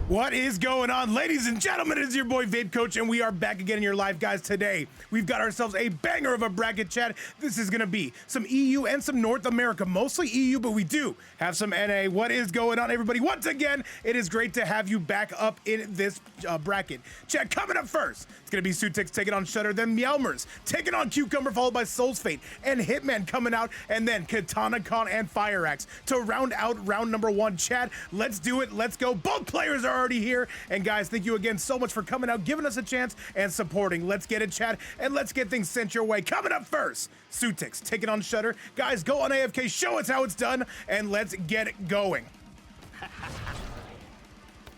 What is going on, ladies and gentlemen? It's your boy Vape Coach, and we are back again in your live, guys. Today, we've got ourselves a banger of a bracket, chat. This is gonna be some EU and some North America, mostly EU, but we do have some NA. What is going on, everybody? Once again, it is great to have you back up in this bracket. Chat, coming up first, it's gonna be Xoutics taking on Shutter, then Maomeowers taking on Cucumbah, followed by SoulsFate and Hitman coming out, and then Kitanakahn and Fireaxe to round out round number one. Chat, let's do it. Let's go. Both players are already here, and guys, thank you again so much for coming out, giving us a chance and supporting. Let's get it, chat, and let's get things sent your way. Coming up first, Xoutics taking on Shutter. Guys, go on AFK, show us how it's done, and let's get it going.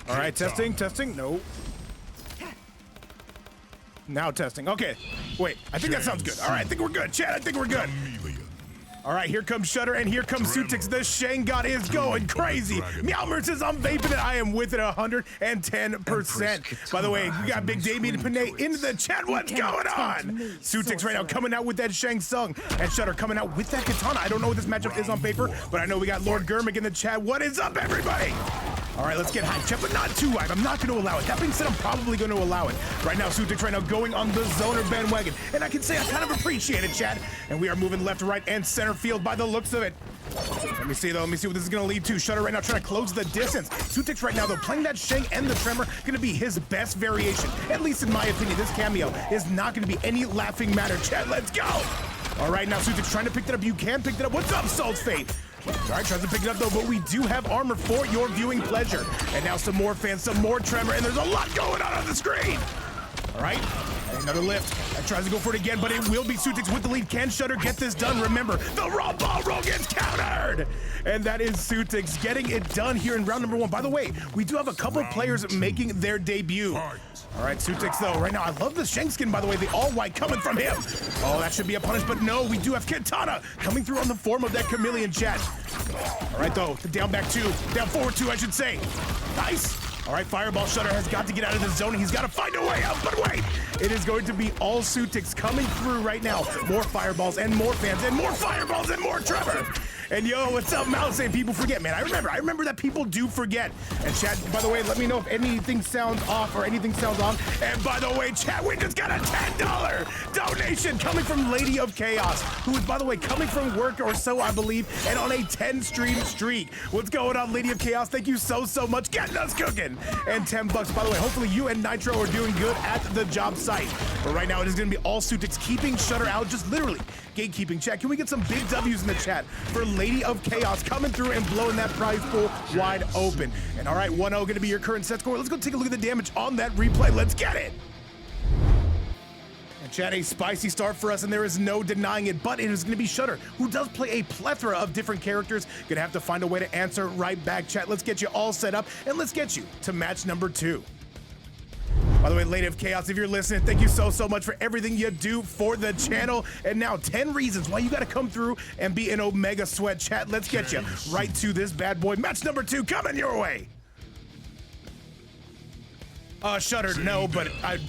All right, testing, no. Now testing. Okay, wait, I think that sounds good. All right, I think we're good, chat. I think we're good. All right, here comes Shutter, and here comes Xoutics. The Shang god is going crazy. Maomeowers says I'm vaping it. I am with it 110%. By the way, we got Big Damien Panay into the chat. What's going on? Xoutics right now coming out with that Shang Tsung, and Shutter coming out with that katana. I don't know what this matchup is on paper, but I know we got Lord Gurmick in the chat. What is up, everybody? All right, let's get hyped, chat, but not too hyped. I'm not going to allow it. That being said, I'm probably going to allow it. Right now, Xoutics right now going on the zoner bandwagon, and I can say I kind of appreciate it, chat. And we are moving left, right, and center field by the looks of it. Let me see, though. Let me see what this is going to lead to. Shutter right now trying to close the distance. Xoutics right now, though, playing that Shang and the Tremor, going to be his best variation. At least in my opinion, this cameo is not going to be any laughing matter. Chat, let's go. All right, now Xoutics trying to pick that up. You can pick that up. What's up, SoulsFate? All right, tries to pick it up, though, but we do have armor for your viewing pleasure. And now some more fans, some more Tremor, and there's a lot going on the screen. All right, another lift. And tries to go for it again, but it will be Xoutics with the lead. Can Shutter get this done? Remember, the raw ball roll gets countered. And that is Xoutics getting it done here in round number one. By the way, we do have a couple players making their debut. All right, Xoutics, though, right now, I love the Shang skin, by the way, the all-white coming from him. Oh, that should be a punish, but no, we do have Kitana coming through on the form of that chameleon, chat. All right, though, the down back two, down forward two, I should say. Nice. All right, Fireball Shutter has got to get out of the zone. He's got to find a way out, but wait. It is going to be all Xoutics coming through right now. More Fireballs and more fans and more Fireballs and more Tremor. And yo, what's up, Mal? Saying people forget, man. I remember that people do forget. And chat, by the way, let me know if anything sounds off or anything sounds on. And by the way, chat, we just got a $10 donation coming from Lady of Chaos, who is, by the way, coming from work or so, I believe, and on a 10-stream streak. What's going on, Lady of Chaos? Thank you so much. Getting us cooking. And $10, by the way. Hopefully you and Nitro are doing good at the job site. But right now, it is going to be all Xoutics keeping Shutter out, just literally gatekeeping. Chat, can we get some big W's in the chat for Lady of Chaos coming through and blowing that prize pool wide open? And all right, 1-0 going to be your current set score. Let's go take a look at the damage on that replay. Let's get it. And chat, a spicy start for us, and there is no denying it, but it is going to be Shutter, who does play a plethora of different characters. Going to have to find a way to answer right back. Chat, let's get you all set up, and let's get you to match number 2. By the way, Lady of Chaos, if you're listening, thank you so much for everything you do for the channel. And now 10 reasons why you got to come through and be an Omega Sweat. Chat, let's get you right to this bad boy. Match number 2 coming your way. Shutter, no, but I...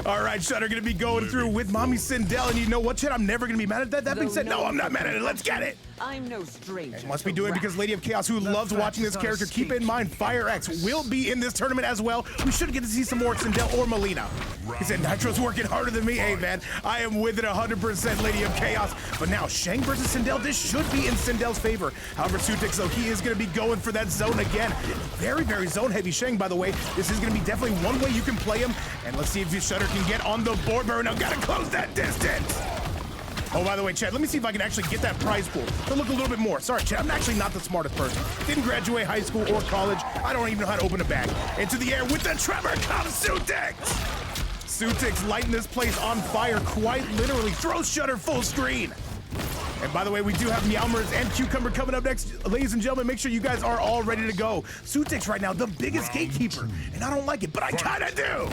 All right, Shutter gonna be going through with Mommy Sindel, and you know what, chat? I'm never gonna be mad at that. That being said, no, I'm not mad at it. Let's get it. I'm no stranger. And must be doing because Lady of Chaos, who loves watching this character, keep in mind, Fireaxe will be in this tournament as well. We should get to see some more Sindel or Mileena. He said, Nitro's working harder than me. Hey, man, I am with it 100%, Lady of Chaos. But now, Shang versus Sindel, this should be in Sindel's favor. However, Xoutics, though, he is going to be going for that zone again. Very zone-heavy Shang, by the way. This is going to be definitely one way you can play him. And let's see if Shutter can get on the board. But now, got to close that distance. Oh, by the way, chat, let me see if I can actually get that prize pool to look a little bit more. Sorry, chat, I'm actually not the smartest person. Didn't graduate high school or college. I don't even know how to open a bag. Into the air with the Tremor comes Xoutics. Xoutics lighting this place on fire, quite literally. Throws Shutter full screen. And by the way, we do have Maomeowers and Cucumbah coming up next. Ladies and gentlemen, make sure you guys are all ready to go. Xoutics right now, the biggest gatekeeper. And I don't like it, but I kind of do.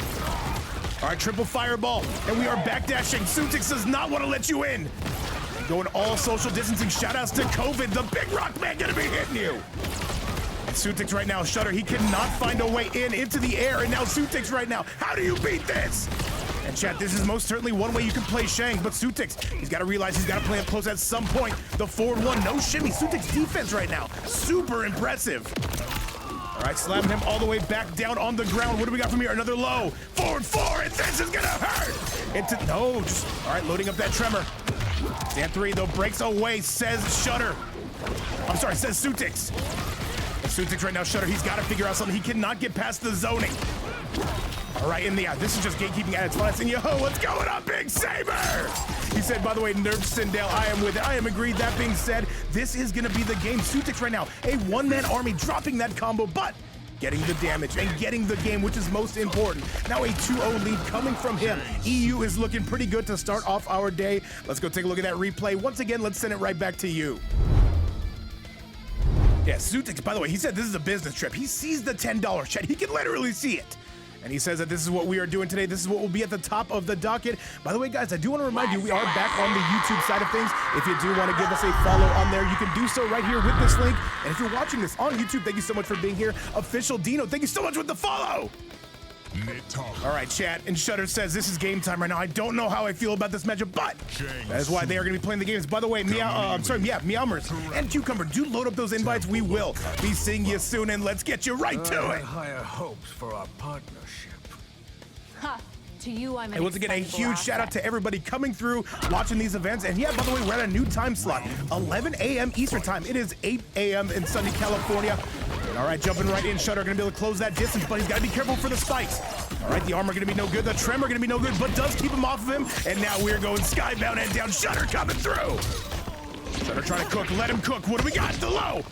All right, triple fireball, and we are backdashing. Xoutics does not want to let you in. Going all social distancing. Shoutouts to COVID, the big rock man gonna be hitting you. And Xoutics right now, Shutter, he cannot find a way in into the air, and now Xoutics right now. How do you beat this? And chat, this is most certainly one way you can play Shang, but Xoutics, he's got to realize he's got to play up close at some point. The forward one, no shimmy. Xoutics' defense right now, super impressive. All right, slamming him all the way back down on the ground. What do we got from here? Another low. Forward 4, and this is gonna hurt. All right, loading up that tremor. Stand 3, though, breaks away, says Shutter. I'm sorry, says Xoutics. Xoutics right now, Shutter, he's got to figure out something. He cannot get past the zoning. All right, this is just gatekeeping at its finest. And yo, what's going on, Big Saber? He said, by the way, Nerf Sindel, I am with it. I am agreed. That being said, this is going to be the game. Xoutics right now, a one-man army dropping that combo, but getting the damage and getting the game, which is most important. Now a 2-0 lead coming from him. EU is looking pretty good to start off our day. Let's go take a look at that replay. Once again, let's send it right back to you. Yeah, Xoutics, by the way, he said this is a business trip. He sees the $10 chat. He can literally see it. And he says that this is what we are doing today. This is what will be at the top of the docket. By the way, guys, I do want to remind you, we are back on the YouTube side of things. If you do want to give us a follow on there, you can do so right here with this link. And if you're watching this on YouTube, thank you so much for being here. Official Dino, thank you so much with the follow. All right, chat, and Shutter says this is game time right now. I don't know how I feel about this matchup, but that is why they are going to be playing the games. By the way, Meowmers and Cucumber, do load up those invites. We will be seeing you soon, and let's get you right to it. Higher hopes for our partnership. Ha! To you, I'm. And once again, a huge shout out to everybody coming through, watching these events. And yeah, by the way, we're at a new time slot, 11 a.m. Eastern time. It is 8 a.m. in sunny California. And all right, jumping right in, Shutter gonna be able to close that distance, but he's gotta be careful for the spikes. All right, the armor gonna be no good, the tremor gonna be no good, but does keep him off of him. And now we're going skybound and down. Shutter coming through. Shutter trying to cook, let him cook. What do we got? The low.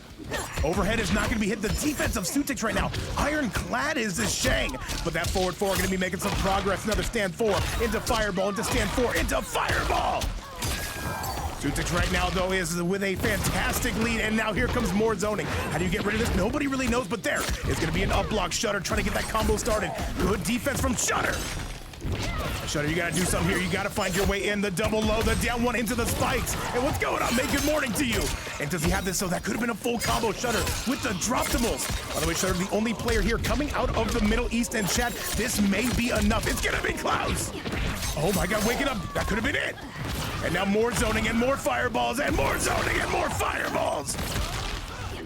Overhead is not going to be hit. The defense of Xoutics right now, ironclad is this Shang. But that forward 4 going to be making some progress. Another stand 4 into Fireball, into stand 4, into Fireball. Xoutics right now, though, is with a fantastic lead, and now here comes more zoning. How do you get rid of this? Nobody really knows, but there is going to be an up block. Shutter trying to get that combo started. Good defense from Shutter. Shutter, you gotta do something here. You gotta find your way in. The double low, the down 1 into the spikes. And what's going on? Make good morning to you. And does he have this? So that could have been a full combo. Shutter with the drop-timals. By the way, Shutter, the only player here coming out of the Middle East, and chat, this may be enough. It's gonna be close. Oh my God, waking up. That could have been it. And now more zoning and more fireballs and more zoning and more fireballs.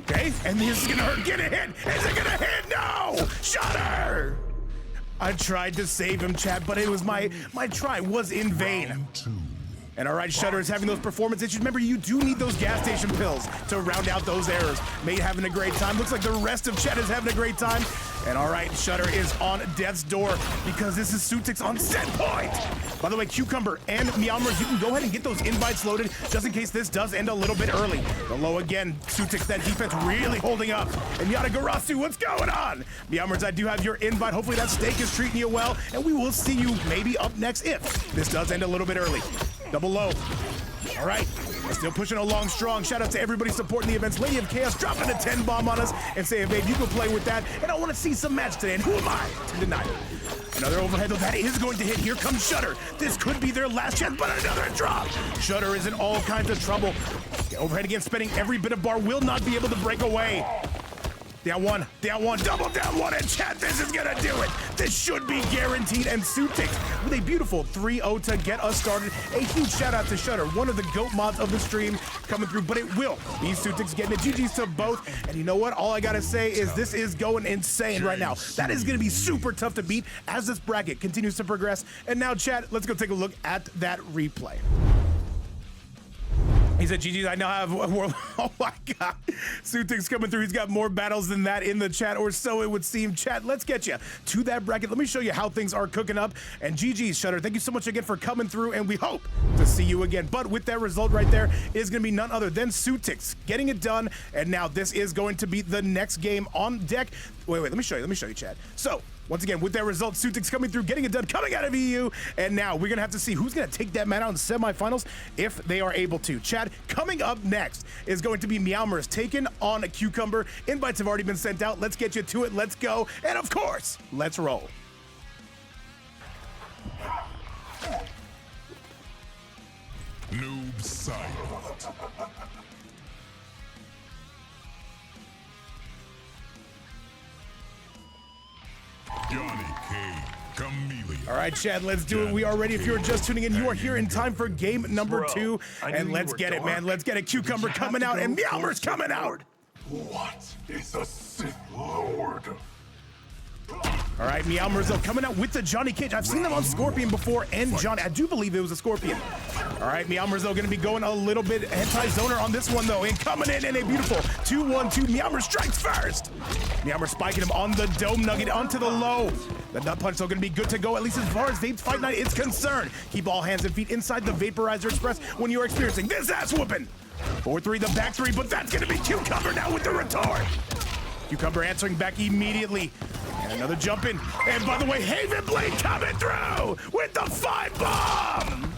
Okay, and this is gonna hurt. Get a hit. Is it gonna hit? No! Shutter! I tried to save him, chat, but it was my try was in vain. And all right, Shutter is having those performance issues. Remember, you do need those gas station pills to round out those errors. Mate having a great time. Looks like the rest of chat is having a great time. And all right, Shutter is on death's door because this is Xoutics on set point. By the way, Cucumber and Meowmers, you can go ahead and get those invites loaded just in case this does end a little bit early. The low again, Xoutics, that defense really holding up. And Yatagarasu, what's going on? Meowmers, I do have your invite. Hopefully that steak is treating you well, and we will see you maybe up next if this does end a little bit early. Double low. All right, still pushing along strong. Shout out to everybody supporting the events. Lady of Chaos dropping a 10 bomb on us and saying, babe, you can play with that. And I want to see some match today. And who am I to deny it? Another overhead, though, that is going to hit. Here comes Shutter. This could be their last chance, but another drop. Shutter is in all kinds of trouble. Overhead again, spending every bit of bar, will not be able to break away. Down 1, double down 1, and chat, this is gonna do it. This should be guaranteed, and Xoutics with a beautiful 3-0 to get us started. A huge shout out to Shutter, one of the GOAT mods of the stream coming through, but it will be Xoutics getting it. GG's to both, and you know what? All I gotta say is this is going insane right now. That is gonna be super tough to beat as this bracket continues to progress. And now, chat, let's go take a look at that replay. He said, GG's, I now have a world. Oh my God. Xoutics coming through. He's got more battles than that in the chat, or so it would seem. Chat, let's get you to that bracket. Let me show you how things are cooking up. And GG's, Shutter, thank you so much again for coming through, and we hope to see you again. But with that result right there, it is going to be none other than Xoutics getting it done. And now this is going to be the next game on deck. Wait, let me show you, chat. So, once again, with that result, Xoutics coming through, getting it done, coming out of EU. And now we're going to have to see who's going to take that man out in semifinals if they are able to. Chad, coming up next is going to be Meowmers taking on a Cucumber. Invites have already been sent out. Let's get you to it. Let's go. And of course, let's roll. Noob Saibot. All right, Chad, let's do it. We are ready. If you're just tuning in, you are here in time for game number 2. And let's get it, man. Let's get it. Cucumber coming out and Meowmers coming out. What is a Sith All right, Meoweowers though coming out with the Johnny Cage. I've seen them on Scorpion before and Johnny. I do believe it was a Scorpion. All right, Meoweowers though gonna be going a little bit anti-zoner on this one though, and coming in a beautiful 2-1-2. Meoweowers strikes first. Meoweowers spiking him on the Dome Nugget onto the low. The Nut Punch though gonna be good to go, at least as far as Vape's Fight Night is concerned. Keep all hands and feet inside the Vaporizer Express when you're experiencing this ass whooping. 4-3, the back three, but that's gonna be Cucumbah now with the retort. Cucumbah answering back immediately. And another jump in. And by the way, Haven Blade coming through with the 5-bomb.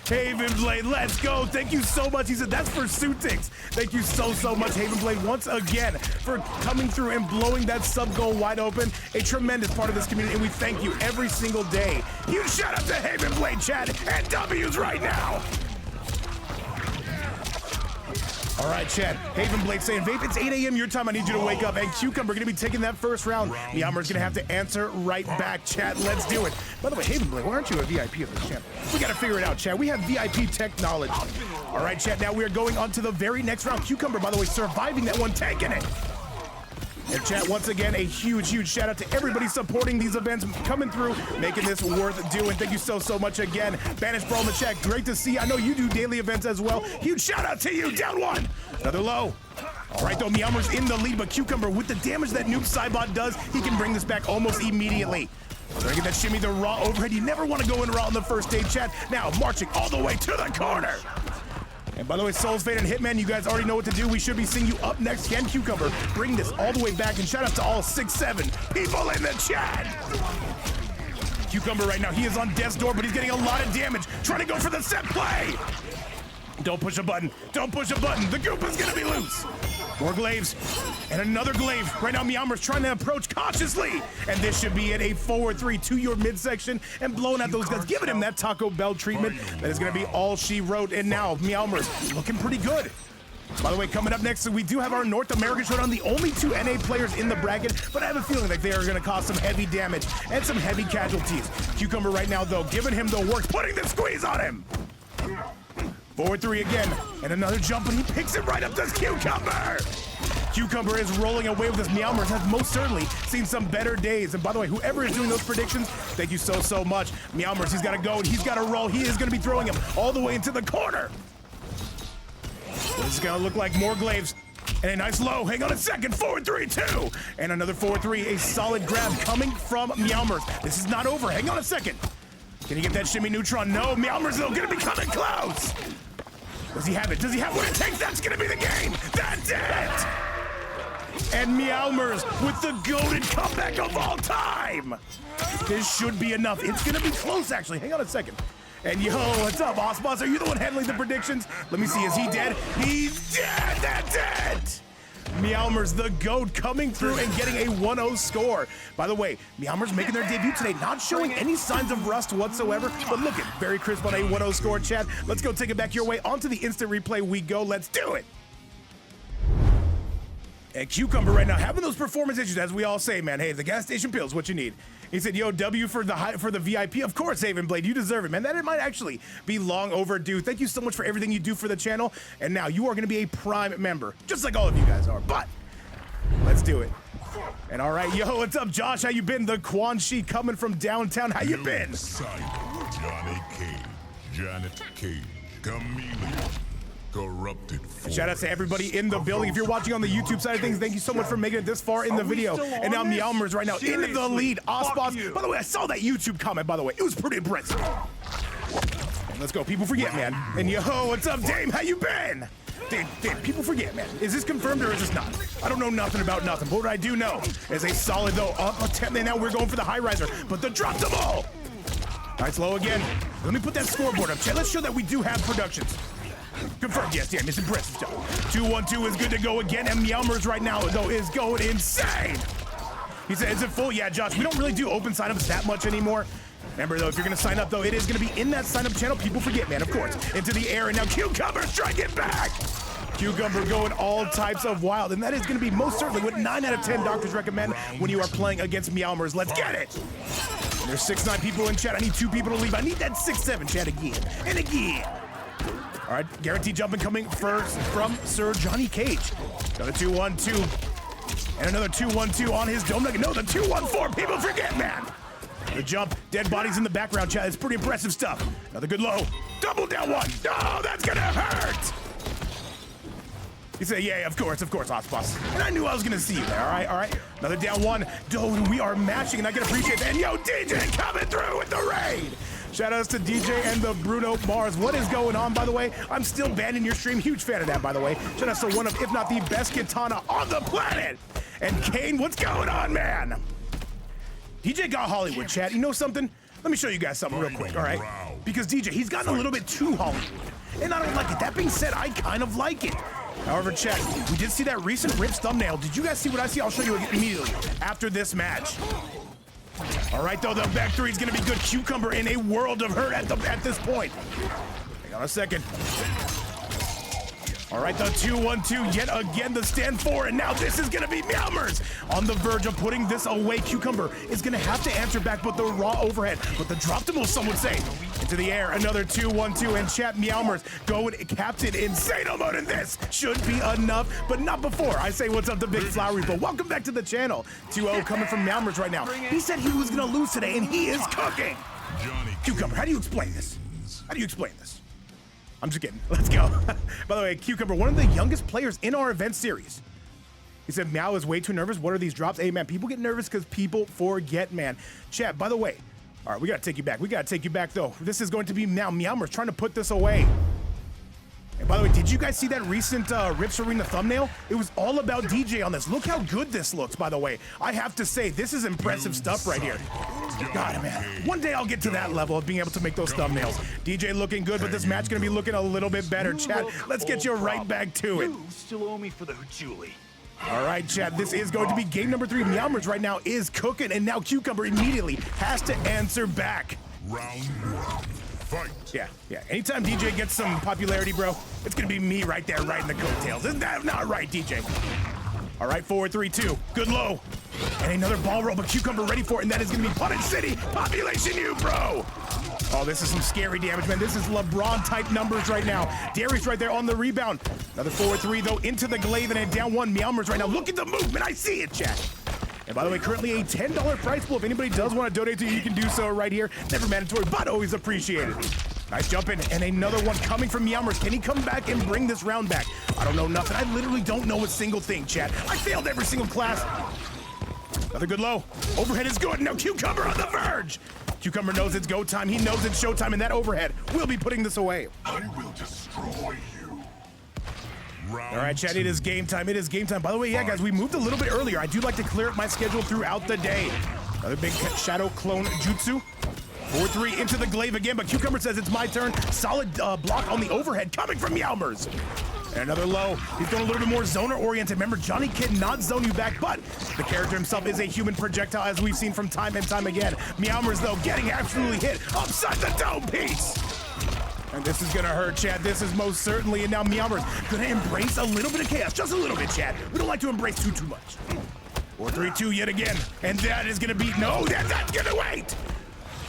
Haven Blade, let's go. Thank you so much. He said that's for Xoutics. Thank you so much, Haven Blade, once again for coming through and blowing that sub goal wide open. A tremendous part of this community, and we thank you every single day. Huge shout out to Haven Blade, Chad, and W's right now. All right, Chad. Haven Blade saying, Vape, it's 8 a.m. your time. I need you to wake up. And Cucumbah going to be taking that first round. Meoweowers going to have to answer right back. Chad, let's do it. By the way, Haven Blade, why aren't you a VIP of this channel? We got to figure it out, Chad. We have VIP tech knowledge. All right, Chad, now we are going on to the very next round. Cucumbah, by the way, surviving that one, taking it. And chat, once again, a huge shout out to everybody supporting these events, coming through, making this worth doing. Thank you so much again. Banish Brawl in the chat, great to see. I know you do daily events as well. Huge shout out to you, down one. Another low. All right, though, Meoweowers in the lead, but Cucumbah, with the damage that Noob Saibot does, he can bring this back almost immediately. Trying to get that shimmy, the raw overhead. You never want to go in raw on the first stage, chat. Now, marching all the way to the corner. And by the way, SoulsFate and Hitman, you guys already know what to do. We should be seeing you up next. Can Cucumbah bring this all the way back? And shout out to all 6-7 people in the chat. Cucumbah right now, he is on death's door, but he's getting a lot of damage. Trying to go for the set play. Don't push a button. Don't push a button. The goop is gonna be loose. More glaives. And another glaive. Right now, Meoweowers trying to approach cautiously. And this should be it, a forward 3 to your midsection and blowing out those guys, giving him that Taco Bell treatment. That is gonna be all she wrote. And now, Meoweowers looking pretty good. By the way, coming up next, we do have our North American showdown, the only 2 NA players in the bracket, but I have a feeling like they are gonna cause some heavy damage and some heavy casualties. Cucumbah right now, though, giving him the work, putting the squeeze on him. Forward 3 again, and another jump, and he picks it right up to Cucumbah. Cucumbah is rolling away with this. Meoweowers have most certainly seen some better days. And by the way, whoever is doing those predictions, thank you so much. Meoweowers, he's got to go, and he's got to roll. He is going to be throwing him all the way into the corner. This is going to look like more glaives. And a nice low, hang on a second, forward 3-2. And another forward 3, a solid grab coming from Meoweowers. This is not over, hang on a second. Can he get that shimmy neutron? No, Meoweowers though gonna be coming close. Does he have it? Does he have what it takes? That's gonna be the game. That's it. And Meoweowers with the goated comeback of all time. This should be enough. It's gonna be close actually. Hang on a second. And yo, what's up, Boss? Are you the one handling the predictions? Let me see, is he dead? He's dead, that's it! Meoweowers, the GOAT, coming through and getting a 1-0 score. By the way, Meoweowers making their debut today, not showing any signs of rust whatsoever, but look at very crisp on a 1-0 score, chat. Let's go take it back your way. Onto the instant replay we go. Let's do it. And Cucumbah right now having those performance issues, as we all say, man. Hey, the gas station pill's what you need. He said, yo, W for the VIP. Of course, Haven Blade, you deserve it, man. That it might actually be long overdue. Thank you so much for everything you do for the channel. And now you are going to be a Prime member, just like all of you guys are. But let's do it. And all right, yo, what's up, Josh? How you been? The Quan Shi coming from downtown. How you been? Johnny Cage, Janet Cage, Chameleon. Corrupted. Shout out to everybody in the building. If you're watching on the YouTube side of things, thank you so much for making it this far in the video. And now Meoweowers right now into the lead. Osboss. By the way, I saw that YouTube comment, by the way. It was pretty impressive. And let's go. People forget, man. And yo, what's up, Dame? How you been? Dame, people forget, man. Is this confirmed or is this not? I don't know nothing about nothing. But what I do know is a solid, though, up attempt. And now we're going for the high riser. But the drop the ball. Nice low again. Let me put that scoreboard up, chat. Let's show that we do have productions. Confirmed, yes, damn, it's impressive stuff. 2-1-2 is good to go again, and Meoweowers right now, though, is going insane. He said, is it full? Yeah, Josh, we don't really do open signups that much anymore. Remember, though, if you're going to sign up, though, it is going to be in that sign-up channel. People forget, man, of course. Into the air, and now Cucumbah striking back. Cucumbah going all types of wild, and that is going to be most certainly what 9 out of 10 doctors recommend when you are playing against Meoweowers. Let's get it. And there's 6-9 people in chat. I need 2 people to leave. I need that 6-7 chat again and again. All right, guaranteed jumping coming first from Sir Johnny Cage. Got a 2-1-2. And another 2-1-2 on his dome nugget. No, the 2-1-4, people forget, man. The jump, dead bodies in the background, chat. It's pretty impressive stuff. Another good low. Double down one. No, that's gonna hurt. You say, yeah, of course, Osboss. And I knew I was gonna see you there, all right? Another down one. Dude, we are mashing, and I can appreciate that. And yo, DJ coming through with the raid. Shout outs to DJ and the Bruno Mars. What is going on, by the way? I'm still banning your stream. Huge fan of that, by the way. Shout outs to one of, if not the best katana on the planet. And Kane, what's going on, man? DJ got Hollywood, chat. You know something? Let me show you guys something real quick, all right? Because DJ, he's gotten a little bit too Hollywood. And I don't like it. That being said, I kind of like it. However, chat, we did see that recent Rips thumbnail. Did you guys see what I see? I'll show you immediately after this match. All right, though, the back three is going to be good. Cucumbah in a world of hurt at this point. Hang on a second. All right, the 2-1-2, yet again the stand for, and now this is gonna be Meowmers on the verge of putting this away. Cucumbah is gonna have to answer back, but the raw overhead, but the drop to move, some would say, into the air. Another 2-1-2, and chat, Meowmers going Captain Insano mode, and this should be enough, but not before. I say what's up to Big Flowery, but welcome back to the channel. 2-0 coming from Meowmers right now. He said he was gonna lose today, and he is cooking. Cucumbah, how do you explain this? How do you explain this? I'm just kidding. Let's go. By the way, Cucumbah, one of the youngest players in our event series. He said, Meow is way too nervous. What are these drops? Hey, man, people get nervous because people forget, man. Chat, by the way, all right, we got to take you back. We got to take you back, though. This is going to be now Meowmers trying to put this away. And by the way, did you guys see that recent Rips Arena thumbnail? It was all about DJ on this. Look how good this looks, by the way. I have to say, this is impressive stuff right here. God, man. One day I'll get to that level of being able to make those thumbnails. DJ looking good, but this match going to be looking a little bit better. Chat, let's get you right back to it. You still owe me for the Julie. All right, chat, this is going to be game number 3. Meowmers right now is cooking, and now Cucumbah immediately has to answer back. Round 1. Fight. Yeah. Anytime DJ gets some popularity, bro, it's gonna be me right there, riding the coattails. Isn't that not right, DJ? All right, 4-3-2. Good low. And another ball roll, but Cucumbah ready for it, and that is gonna be Punish City. Population U, bro. Oh, this is some scary damage, man. This is LeBron-type numbers right now. Darius right there on the rebound. Another 4-3, though, into the glaive, and down one. Meowmers right now. Look at the movement. I see it, chat. And by the way, currently a $10 price pool. If anybody does want to donate to you, you can do so right here. Never mandatory, but always appreciated. Nice jumping, and another one coming from Meowmers. Can he come back and bring this round back? I don't know nothing. I literally don't know a single thing, chat. I failed every single class. Another good low. Overhead is good. Now Cucumbah on the verge. Cucumbah knows it's go time. He knows it's showtime, and that overhead will be putting this away. I will destroy you. All right, chat, it is game time. It is game time. By the way, yeah, guys, we moved a little bit earlier. I do like to clear up my schedule throughout the day. Another big shadow clone jutsu. 4-3 into the glaive again, but Cucumbah says it's my turn. Solid block on the overhead coming from Meowmers. And another low. He's going a little bit more zoner-oriented. Remember, Johnny cannot zone you back, but the character himself is a human projectile, as we've seen from time and time again. Meowmers, though, getting absolutely hit upside the dome piece. And this is gonna hurt, chat. This is most certainly, and now Meowmers gonna embrace a little bit of chaos, just a little bit, chat. We don't like to embrace too much. 4-3-2 yet again, and that is gonna be, no, that's gonna wait.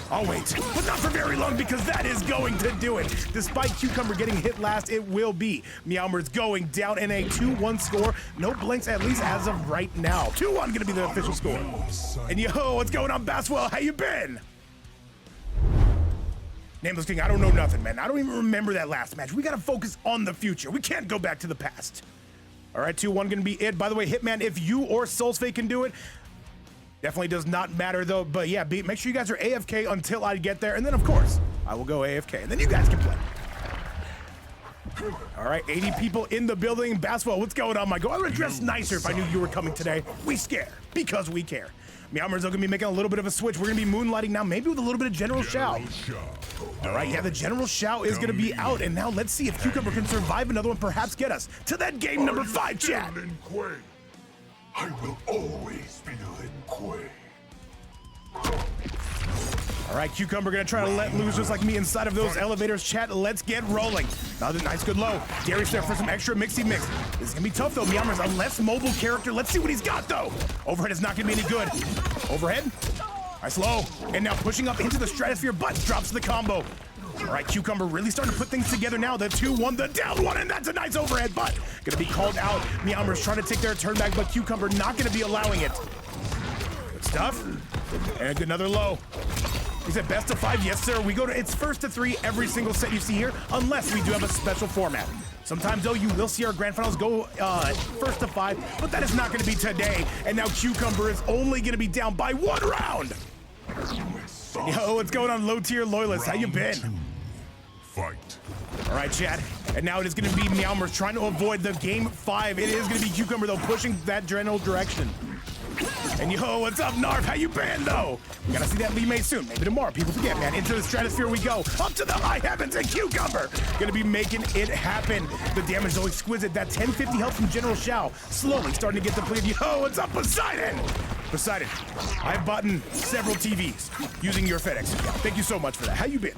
I'll wait, but not for very long, because that is going to do it. Despite Cucumbah getting hit last, it will be Meowmers going down in a 2-1 score. No blanks, at least as of right now. 2-1 gonna be the official score. And yo, what's going on, Baswell? How you been? Nameless King, I don't know nothing, man. I don't even remember that last match. We gotta focus on the future. We can't go back to the past. All right, 2-1 gonna be it. By the way, Hitman, if you or SoulsFate can do it, definitely does not matter though. But yeah, make sure you guys are AFK until I get there. And then of course, I will go AFK and then you guys can play. All right, 80 people in the building. Basketball, what's going on, Michael? I would have dressed nicer if I knew you were coming today. We scare because we care. Meowmers are gonna be making a little bit of a switch. We're gonna be moonlighting now, maybe with a little bit of General Shao. All right, yeah, the General Shao is gonna be out, and now let's see if Cucumbah can survive another one, perhaps get us to that game number 5, chat. I will always be Lin Kuei. All right, Cucumbah gonna try to let loose just like me inside of those elevators, chat. Let's get rolling. Another nice good low. Darius there for some extra mixy mix. This is gonna be tough though. Meowmers, a less mobile character. Let's see what he's got though. Overhead is not gonna be any good. Overhead, nice low. And now pushing up into the stratosphere, but drops the combo. All right, Cucumbah really starting to put things together now. The 2-1, the down one, and that's a nice overhead, but gonna be called out. Meowmeowers trying to take their turn back, but Cucumbah not gonna be allowing it. Good stuff. And another low. He said best of 5, yes sir. We go to, it's first to 3 every single set you see here, unless we do have a special format. Sometimes though, you will see our grand finals go first to 5, but that is not gonna be today. And now Cucumbah is only gonna be down by 1 round. Yo, what's going on, low tier loyalists? How you been? Fight. All right, chat. And now it is gonna be Meowmeowers trying to avoid the game 5. It is gonna be Cucumbah though, pushing that general direction. And yo, what's up, Narf? How you been, though? We gotta see that Lee May soon. Maybe tomorrow. People forget, man. Into the stratosphere we go. Up to the high heavens, and Cucumbah gonna be making it happen. The damage, though, exquisite. That 1050 health from General Shao slowly starting to get depleted. Yo, what's up, Poseidon? Poseidon, I've bought several TVs using your FedEx. Thank you so much for that. How you been?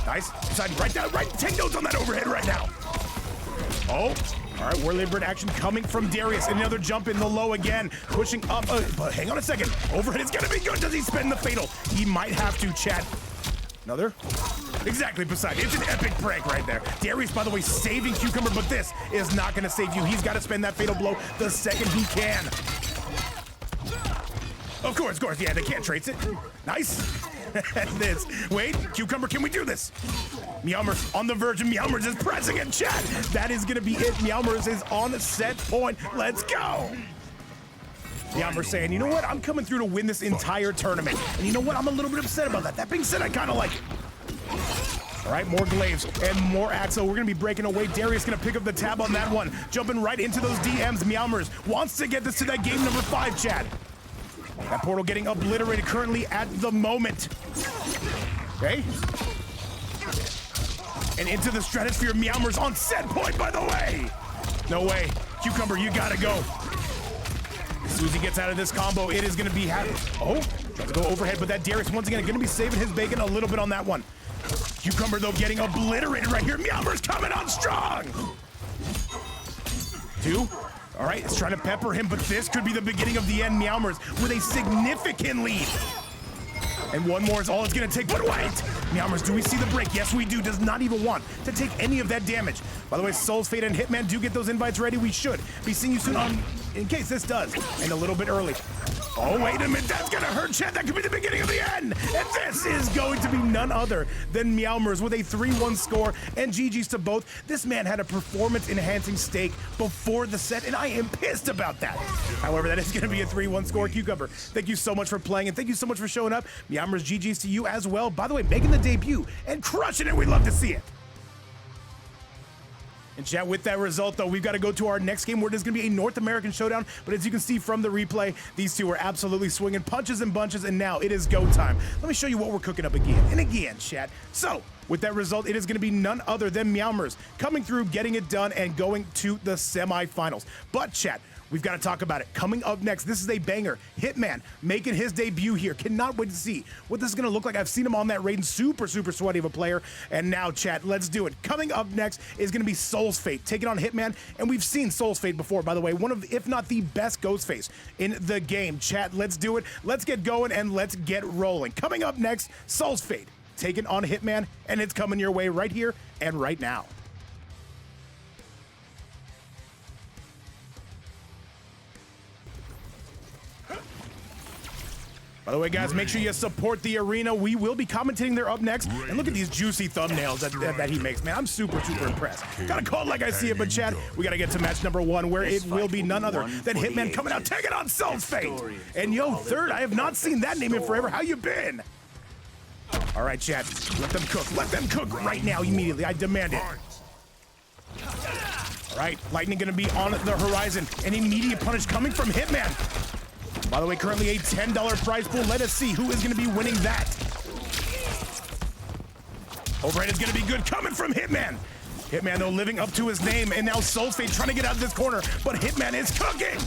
Nice. Poseidon, right down, right. Take notes on that overhead right now. Oh. All right, Warlord Bird action coming from Darius. Another jump in the low again. Pushing up, but hang on a second. Overhead is gonna be good. Does he spend the fatal? He might have to, chat. Another? Exactly, Poseidon. It's an epic prank right there. Darius, by the way, saving Cucumbah, but this is not gonna save you. He's gotta spend that fatal blow the second he can. Of course, yeah, they can't trace it. Nice. This. Wait, Cucumbah, can we do this? Meowmeowers on the verge, and Meowmeowers is pressing in, chat. That is gonna be it. Meowmeowers is on set point. Let's go. Meowmeowers saying, you know what? I'm coming through to win this entire tournament. And you know what? I'm a little bit upset about that. That being said, I kind of like it. All right, more glaives and more Axel. We're gonna be breaking away. Darius gonna pick up the tab on that one. Jumping right into those DMs. Meowmeowers wants to get this to that game number 5, chat. That portal getting obliterated currently at the moment. Okay. And into the stratosphere, Meowmeowers on set point, by the way. No way. Cucumbah, you gotta go. As soon as he gets out of this combo, it is gonna be tries to go overhead, but that Darius once again gonna be saving his bacon a little bit on that one. Cucumbah, though, getting obliterated right here. Meowmeowers coming on strong. 2. All right, it's trying to pepper him, but this could be the beginning of the end. Meowmeowers with a significant lead. And one more is all it's gonna take, but wait! Meowmeowers, do we see the break? Yes, we do. Does not even want to take any of that damage. By the way, SoulsFate and Hitman do get those invites ready. We should be seeing you soon on, in case this does, and a little bit early. Oh, wait a minute, that's gonna hurt, chat. That could be the beginning of the end. And this is going to be none other than Meowmeowers with a 3-1 score, and GG's to both. This man had a performance-enhancing stake before the set, and I am pissed about that. However, that is gonna be a 3-1 score. Cucumbah, thank you so much for playing, and thank you so much for showing up. Meowmeowers, GG's to you as well. By the way, making the debut and crushing it. We'd love to see it. And chat, with that result, though, we've got to go to our next game where it is going to be a North American showdown. But as you can see from the replay, these two are absolutely swinging punches and bunches, and now it is go time. Let me show you what we're cooking up again and again, chat. So, with that result, it is going to be none other than Meowmeowers coming through, getting it done, and going to the semifinals. But, chat, we've got to talk about it. Coming up next, this is a banger. Hitman making his debut here. Cannot wait to see what this is going to look like. I've seen him on that Raiden, super sweaty of a player. And now, chat, let's do it. Coming up next is going to be SoulsFate taking on Hitman. And we've seen SoulsFate before, by the way. One of, if not the best Ghostface in the game. Chat, let's do it. Let's get going and let's get rolling. Coming up next, SoulsFate taking on Hitman. And it's coming your way right here and right now. By the way, guys, make sure you support the arena. We will be commentating there up next. And look at these juicy thumbnails that he makes, man. I'm super impressed. Gotta call it like I see it, but Chad, we gotta get to match number 1, where it will be none other than Hitman coming out, taking on SoulsFate. And yo, third, I have not seen that name in forever. How you been? All right, Chad, let them cook. Let them cook right now, immediately. I demand it. All right, lightning gonna be on the horizon. An immediate punish coming from Hitman. By the way, currently a $10 prize pool. Let us see who is going to be winning that. Overhead is going to be good coming from Hitman. Hitman, though, living up to his name. And now SoulsFate trying to get out of this corner. But Hitman is cooking.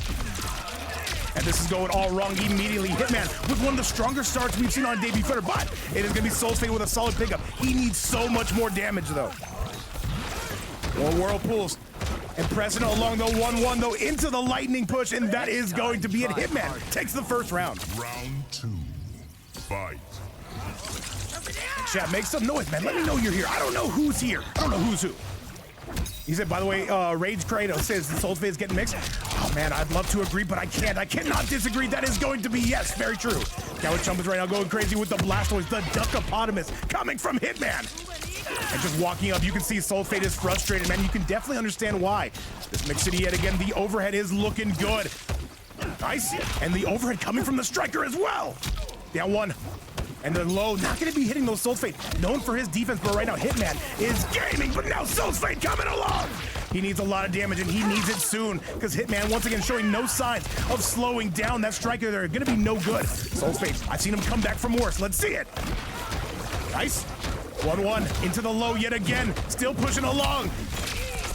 And this is going all wrong immediately. Hitman with one of the stronger starts we've seen on a debut fighter. But it is going to be SoulsFate with a solid pickup. He needs so much more damage, though. More whirlpools. And pressing along the 1-1, though, into the lightning push, and that is going to be it. Hitman takes the first round. Round 2, fight. chat, make some noise, man. Let me know you're here. I don't know who's here. I don't know who's who. He said, by the way, Rage Kratos says the SoulsFate is getting mixed. Oh, man, I'd love to agree, but I can't. I cannot disagree. That is going to be yes, very true. Cucumbah right now going crazy with the Blastoise, the Duckopotamus coming from Hitman. And just walking up, you can see SoulsFate is frustrated, man. You can definitely understand why. This mixed city yet again, the overhead is looking good. Nice. And the overhead coming from the striker as well. Down one. And the low, not going to be hitting those SoulsFate. Known for his defense, but right now Hitman is gaming, but now SoulsFate coming along. He needs a lot of damage, and he needs it soon, because Hitman, once again, showing no signs of slowing down that striker. They're going to be no good. SoulsFate, I've seen him come back from worse. Let's see it. Nice. 1-1 into the low yet again. Still pushing along.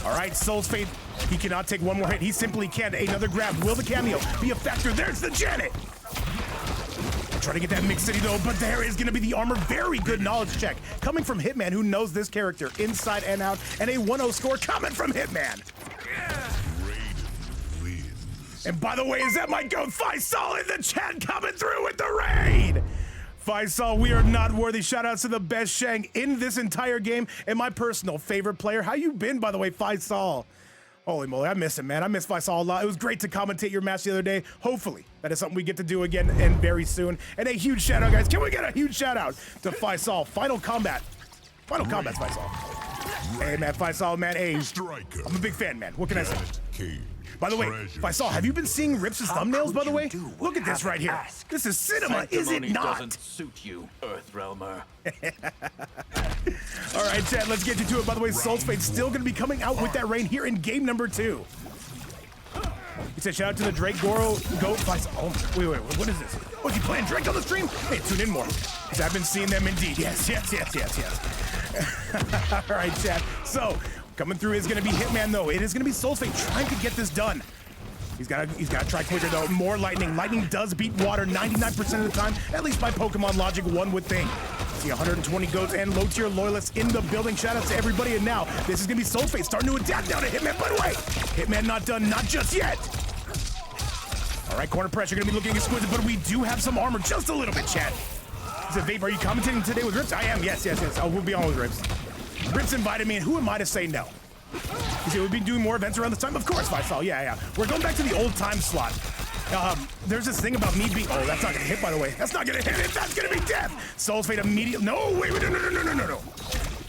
All right, SoulsFate, he cannot take one more hit. He simply can't. Another grab. Will the cameo be a factor? There's the Janet. Trying to get that mixed city though, but there is going to be the armor. Very good knowledge check coming from Hitman, who knows this character inside and out, and a 1-0 score coming from Hitman. And by the way, is that my goat Faisal in the chat coming through with the raid? Faisal, we are not worthy. Shout outs to the best Shang in this entire game and my personal favorite player. How you been, by the way, Faisal? Holy moly, I miss him, man. I miss Faisal a lot. It was great to commentate your match the other day. Hopefully, that is something we get to do again and very soon. And a huge shout out, guys. Can we get a huge shout out to Faisal? Final Combat's Faisal. Hey, man, Faisal, man. Hey, I'm a big fan, man. What can I say? By the way, Faisal, have you been seeing Rips' thumbnails, by the way? Look at this right here. This is cinema, is it not? Doesn't suit you, Earthrealmer. All right, chat, let's get you to it. By the way, SoulsFate's still going to be coming out with that rain here in game number 2. He said, shout out to the Drake Goro Goat Faisal. Oh, wait, what is this? Oh, is he playing Drake on the stream? Hey, tune in more, because I've been seeing them indeed. Yes. All right, chat. So, coming through is going to be Hitman, though. It is going to be SoulsFate trying to get this done. He's got to try quicker, though. More lightning. Lightning does beat water 99% of the time, at least by Pokemon logic, one would think. See 120 goats and low-tier loyalists in the building. Shout out to everybody. And now, this is going to be SoulsFate starting to adapt down to Hitman. But wait, Hitman not done, not just yet. All right, corner pressure going to be looking exquisite, but we do have some armor, just a little bit, chat. He said, Vape, are you commentating today with Rips? I am, yes. Oh, we'll be on with Rips. Rips invited me, and who am I to say no? You see, we've been doing more events around this time? Of course, Faisal, yeah. We're going back to the old time slot. There's this thing about me being, oh, that's not gonna hit, by the way. That's not gonna hit it, that's gonna be death. SoulsFate immediately, no, wait, no.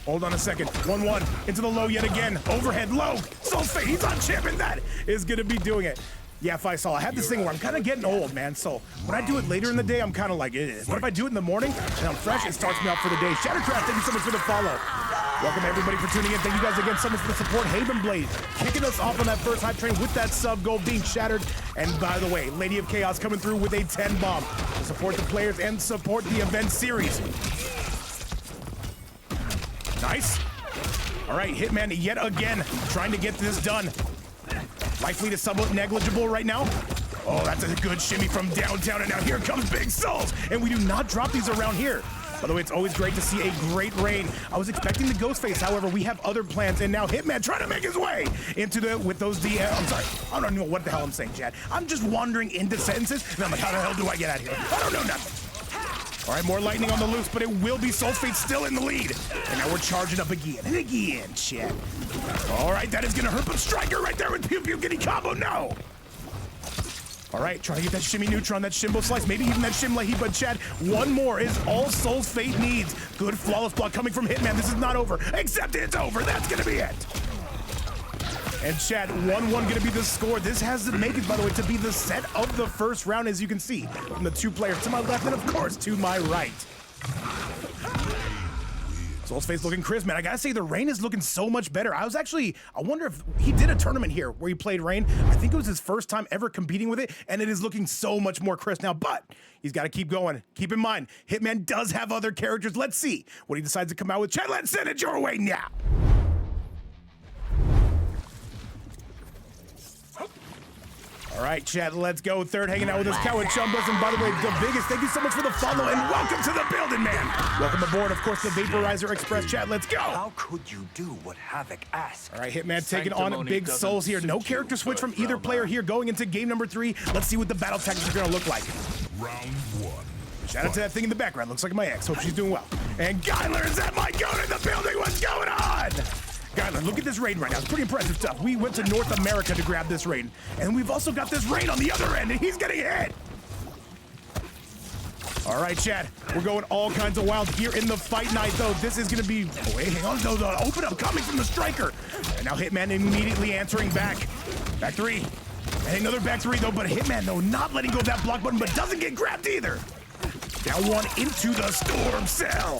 Hold on a second, 1-1, into the low yet again. Overhead low, SoulsFate, he's on chip, and that is gonna be doing it. Yeah, Faisal, I have this thing where I'm kind of getting old, man. So when I do it later in the day, I'm kind of like, But if I do it in the morning and I'm fresh, it starts me out for the day. Shattercraft, thank you so much for the follow. Welcome everybody for tuning in. Thank you guys again so much for the support. Haven Blade kicking us off on that first hype train with that sub goal being shattered. And by the way, Lady of Chaos coming through with a 10 bomb to support the players and support the event series. Nice. All right, Hitman yet again trying to get this done. Life lead is somewhat negligible right now. Oh, that's a good shimmy from downtown, and now here comes Big Souls, and we do not drop these around here. By the way, it's always great to see a great rain. I was expecting the Ghostface, however, we have other plans, and now Hitman trying to make his way into with those DM. I'm sorry, I don't know what the hell I'm saying, Chad. I'm just wandering into sentences, and I'm like, how the hell do I get out of here? I don't know nothing. All right, more lightning on the loose, but it will be SoulsFate still in the lead. And now we're charging up again and again, Chad. All right, that is gonna hurt, but Striker right there with Pew Pew getting combo, no. All right, trying to get that shimmy neutron, that Shimbo slice, maybe even that Shim Lahi, but Chad, one more is all SoulsFate needs. Good flawless block coming from Hitman. This is not over, except it's over. That's gonna be it. And Chad, 1-1 gonna be the score. This has to make it, by the way, to be the set of the first round, as you can see, from the two players to my left and, of course, to my right. SoulsFate's looking crisp, man. I gotta say, the Rain is looking so much better. I wonder if he did a tournament here where he played Rain. I think it was his first time ever competing with it, and it is looking so much more crisp now, but he's gotta keep going. Keep in mind, Hitman does have other characters. Let's see what he decides to come out with. Chad, let's send it your way now. All right, chat, let's go. Third hanging out with us, Cucumbah. And by the way, the biggest, thank you so much for the follow and welcome to the building, man. Welcome aboard, of course, the Vaporizer Express, chat. Let's go. How could you do what Havik asked? All right, Hitman taking on Big Souls here. No character switch from either player here going into game number 3. Let's see what the battle tactics are going to look like. Round 1. Shout out to that thing in the background. Looks like my ex. Hope she's doing well. And Guyler is at my goat in the building. What's going on? Guyler, look at this Raiden right now. It's pretty impressive stuff. We went to North America to grab this Raiden. And we've also got this Raiden on the other end, and he's getting hit. All right, chat. We're going all kinds of wild here in the fight night, though. This is going to be... Oh, wait, hang on. No, open up coming from the striker. And now Hitman immediately answering back. Back three. And another back three, though. But Hitman, though, not letting go of that block button, but doesn't get grabbed either. Down one into the storm cell.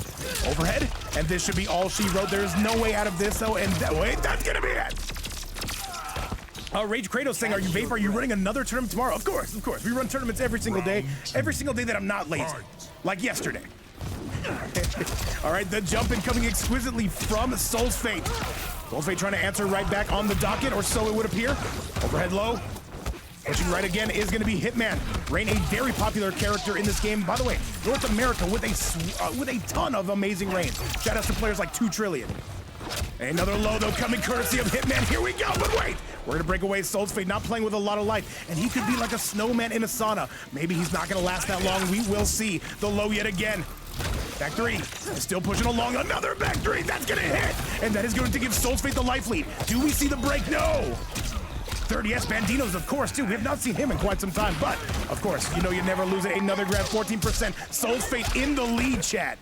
Overhead. And this should be all she wrote. There's no way out of this, though. And wait, that's going to be it. Rage Kratos saying, are you Vape? Are you running another tournament tomorrow? Of course, of course. We run tournaments every single day. Every single day that I'm not lazy. Like yesterday. All right, the jump in coming exquisitely from SoulsFate. SoulsFate trying to answer right back on the docket, or so it would appear. Overhead low. Pushing right again is going to be Hitman. Rain, a very popular character in this game. By the way, North America with a ton of amazing range. Shout out to players like 2 Trillion. Another low, though, coming courtesy of Hitman. Here we go, but wait. We're going to break away. SoulsFate not playing with a lot of life, and he could be like a snowman in a sauna. Maybe he's not going to last that long. We will see. The low yet again. Back three. Still pushing along. Another back three. That's going to hit, and that is going to give SoulsFate the life lead. Do we see the break? No. 30S Bandinos, of course, too. We have not seen him in quite some time, but, of course, you know you never lose it. Another grab, 14%. SoulsFate in the lead, chat.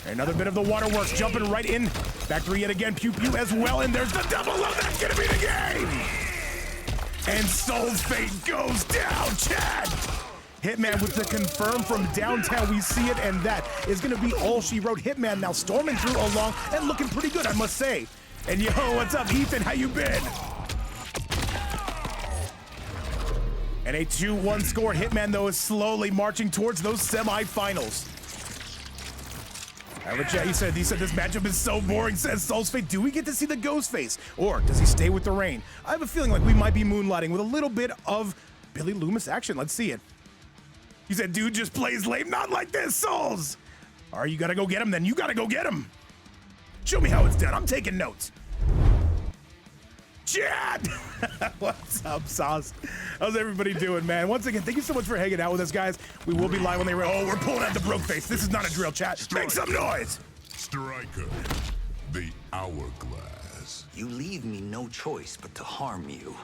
Another bit of the waterworks, jumping right in. Back three yet again, Pew Pew as well, and there's the double low. That's gonna be the game! And SoulsFate goes down, Chad! Hitman with the confirm from downtown, we see it, and that is gonna be all she wrote. Hitman now storming through along and looking pretty good, I must say. And yo, what's up, Ethan? How you been? And a 2-1 score. Hitman, though, is slowly marching towards those semifinals. He said this matchup is so boring, says SoulsFate. Do we get to see the Ghostface? Or does he stay with the rain? I have a feeling like we might be moonlighting with a little bit of Billy Loomis action. Let's see it. He said, dude just plays lame. Not like this, Souls. All right, you gotta go get him then. You gotta go get him. Show me how it's done. I'm taking notes. Chad! What's up, Sauce? How's everybody doing, man? Once again, thank you so much for hanging out with us, guys. We will be live when they Oh, we're pulling out the broke face. This is not a drill, chat. Make some noise! Striker, the hourglass. You leave me no choice but to harm you.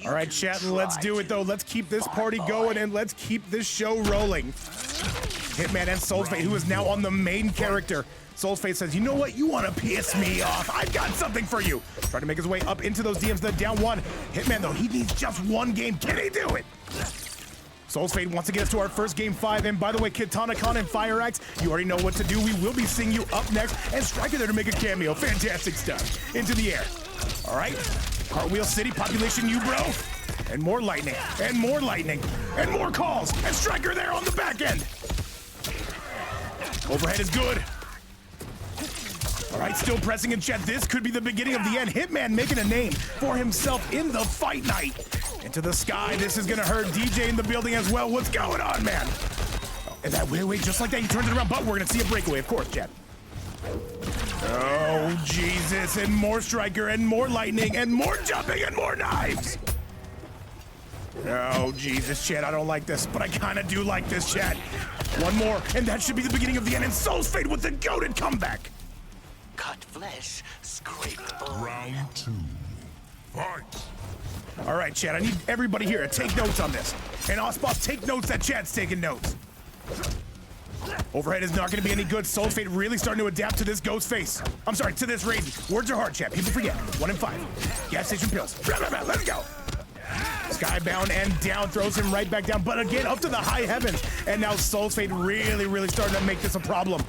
All right, chat, let's do it, though. Let's keep this party going, and let's keep this show rolling. Hitman and SoulsFate, who is now on the main character. SoulsFate says, you know what? You want to piss me off. I've got something for you. Trying to make his way up into those DMs. The down one. Hitman, though, he needs just one game. Can he do it? SoulsFate wants to get us to our first game 5. And by the way, Kitanakahn and Fireaxe, you already know what to do. We will be seeing you up next. And Striker there to make a cameo. Fantastic stuff. Into the air. All right. Cartwheel City, population you, bro. And more lightning. And more lightning. And more calls. And Striker there on the back end. Overhead is good. All right, still pressing in chat. This could be the beginning of the end. Hitman making a name for himself in the fight night. Into the sky. This is going to hurt. DJ in the building as well. What's going on, man? Oh, and that wait, just like that, he turns it around. But we're going to see a breakaway, of course, chat. Oh, Jesus. And more Striker and more lightning and more jumping and more knives. Oh, Jesus, chat. I don't like this, but I kind of do like this, chat. One more, and that should be the beginning of the end. And SoulsFate with the goated comeback. Cut flesh, scrape bone. Round 2. Fight! All right, chat, I need everybody here to take notes on this. And Osboss, take notes that chat's taking notes. Overhead is not going to be any good. SoulsFate really starting to adapt to this Ghostface. I'm sorry, to this Raiden. Words are hard, chat. People forget. 1 and 5. Gas station pills. Let's go. Skybound and down, throws him right back down. But again, up to the high heavens. And now SoulsFate really starting to make this a problem.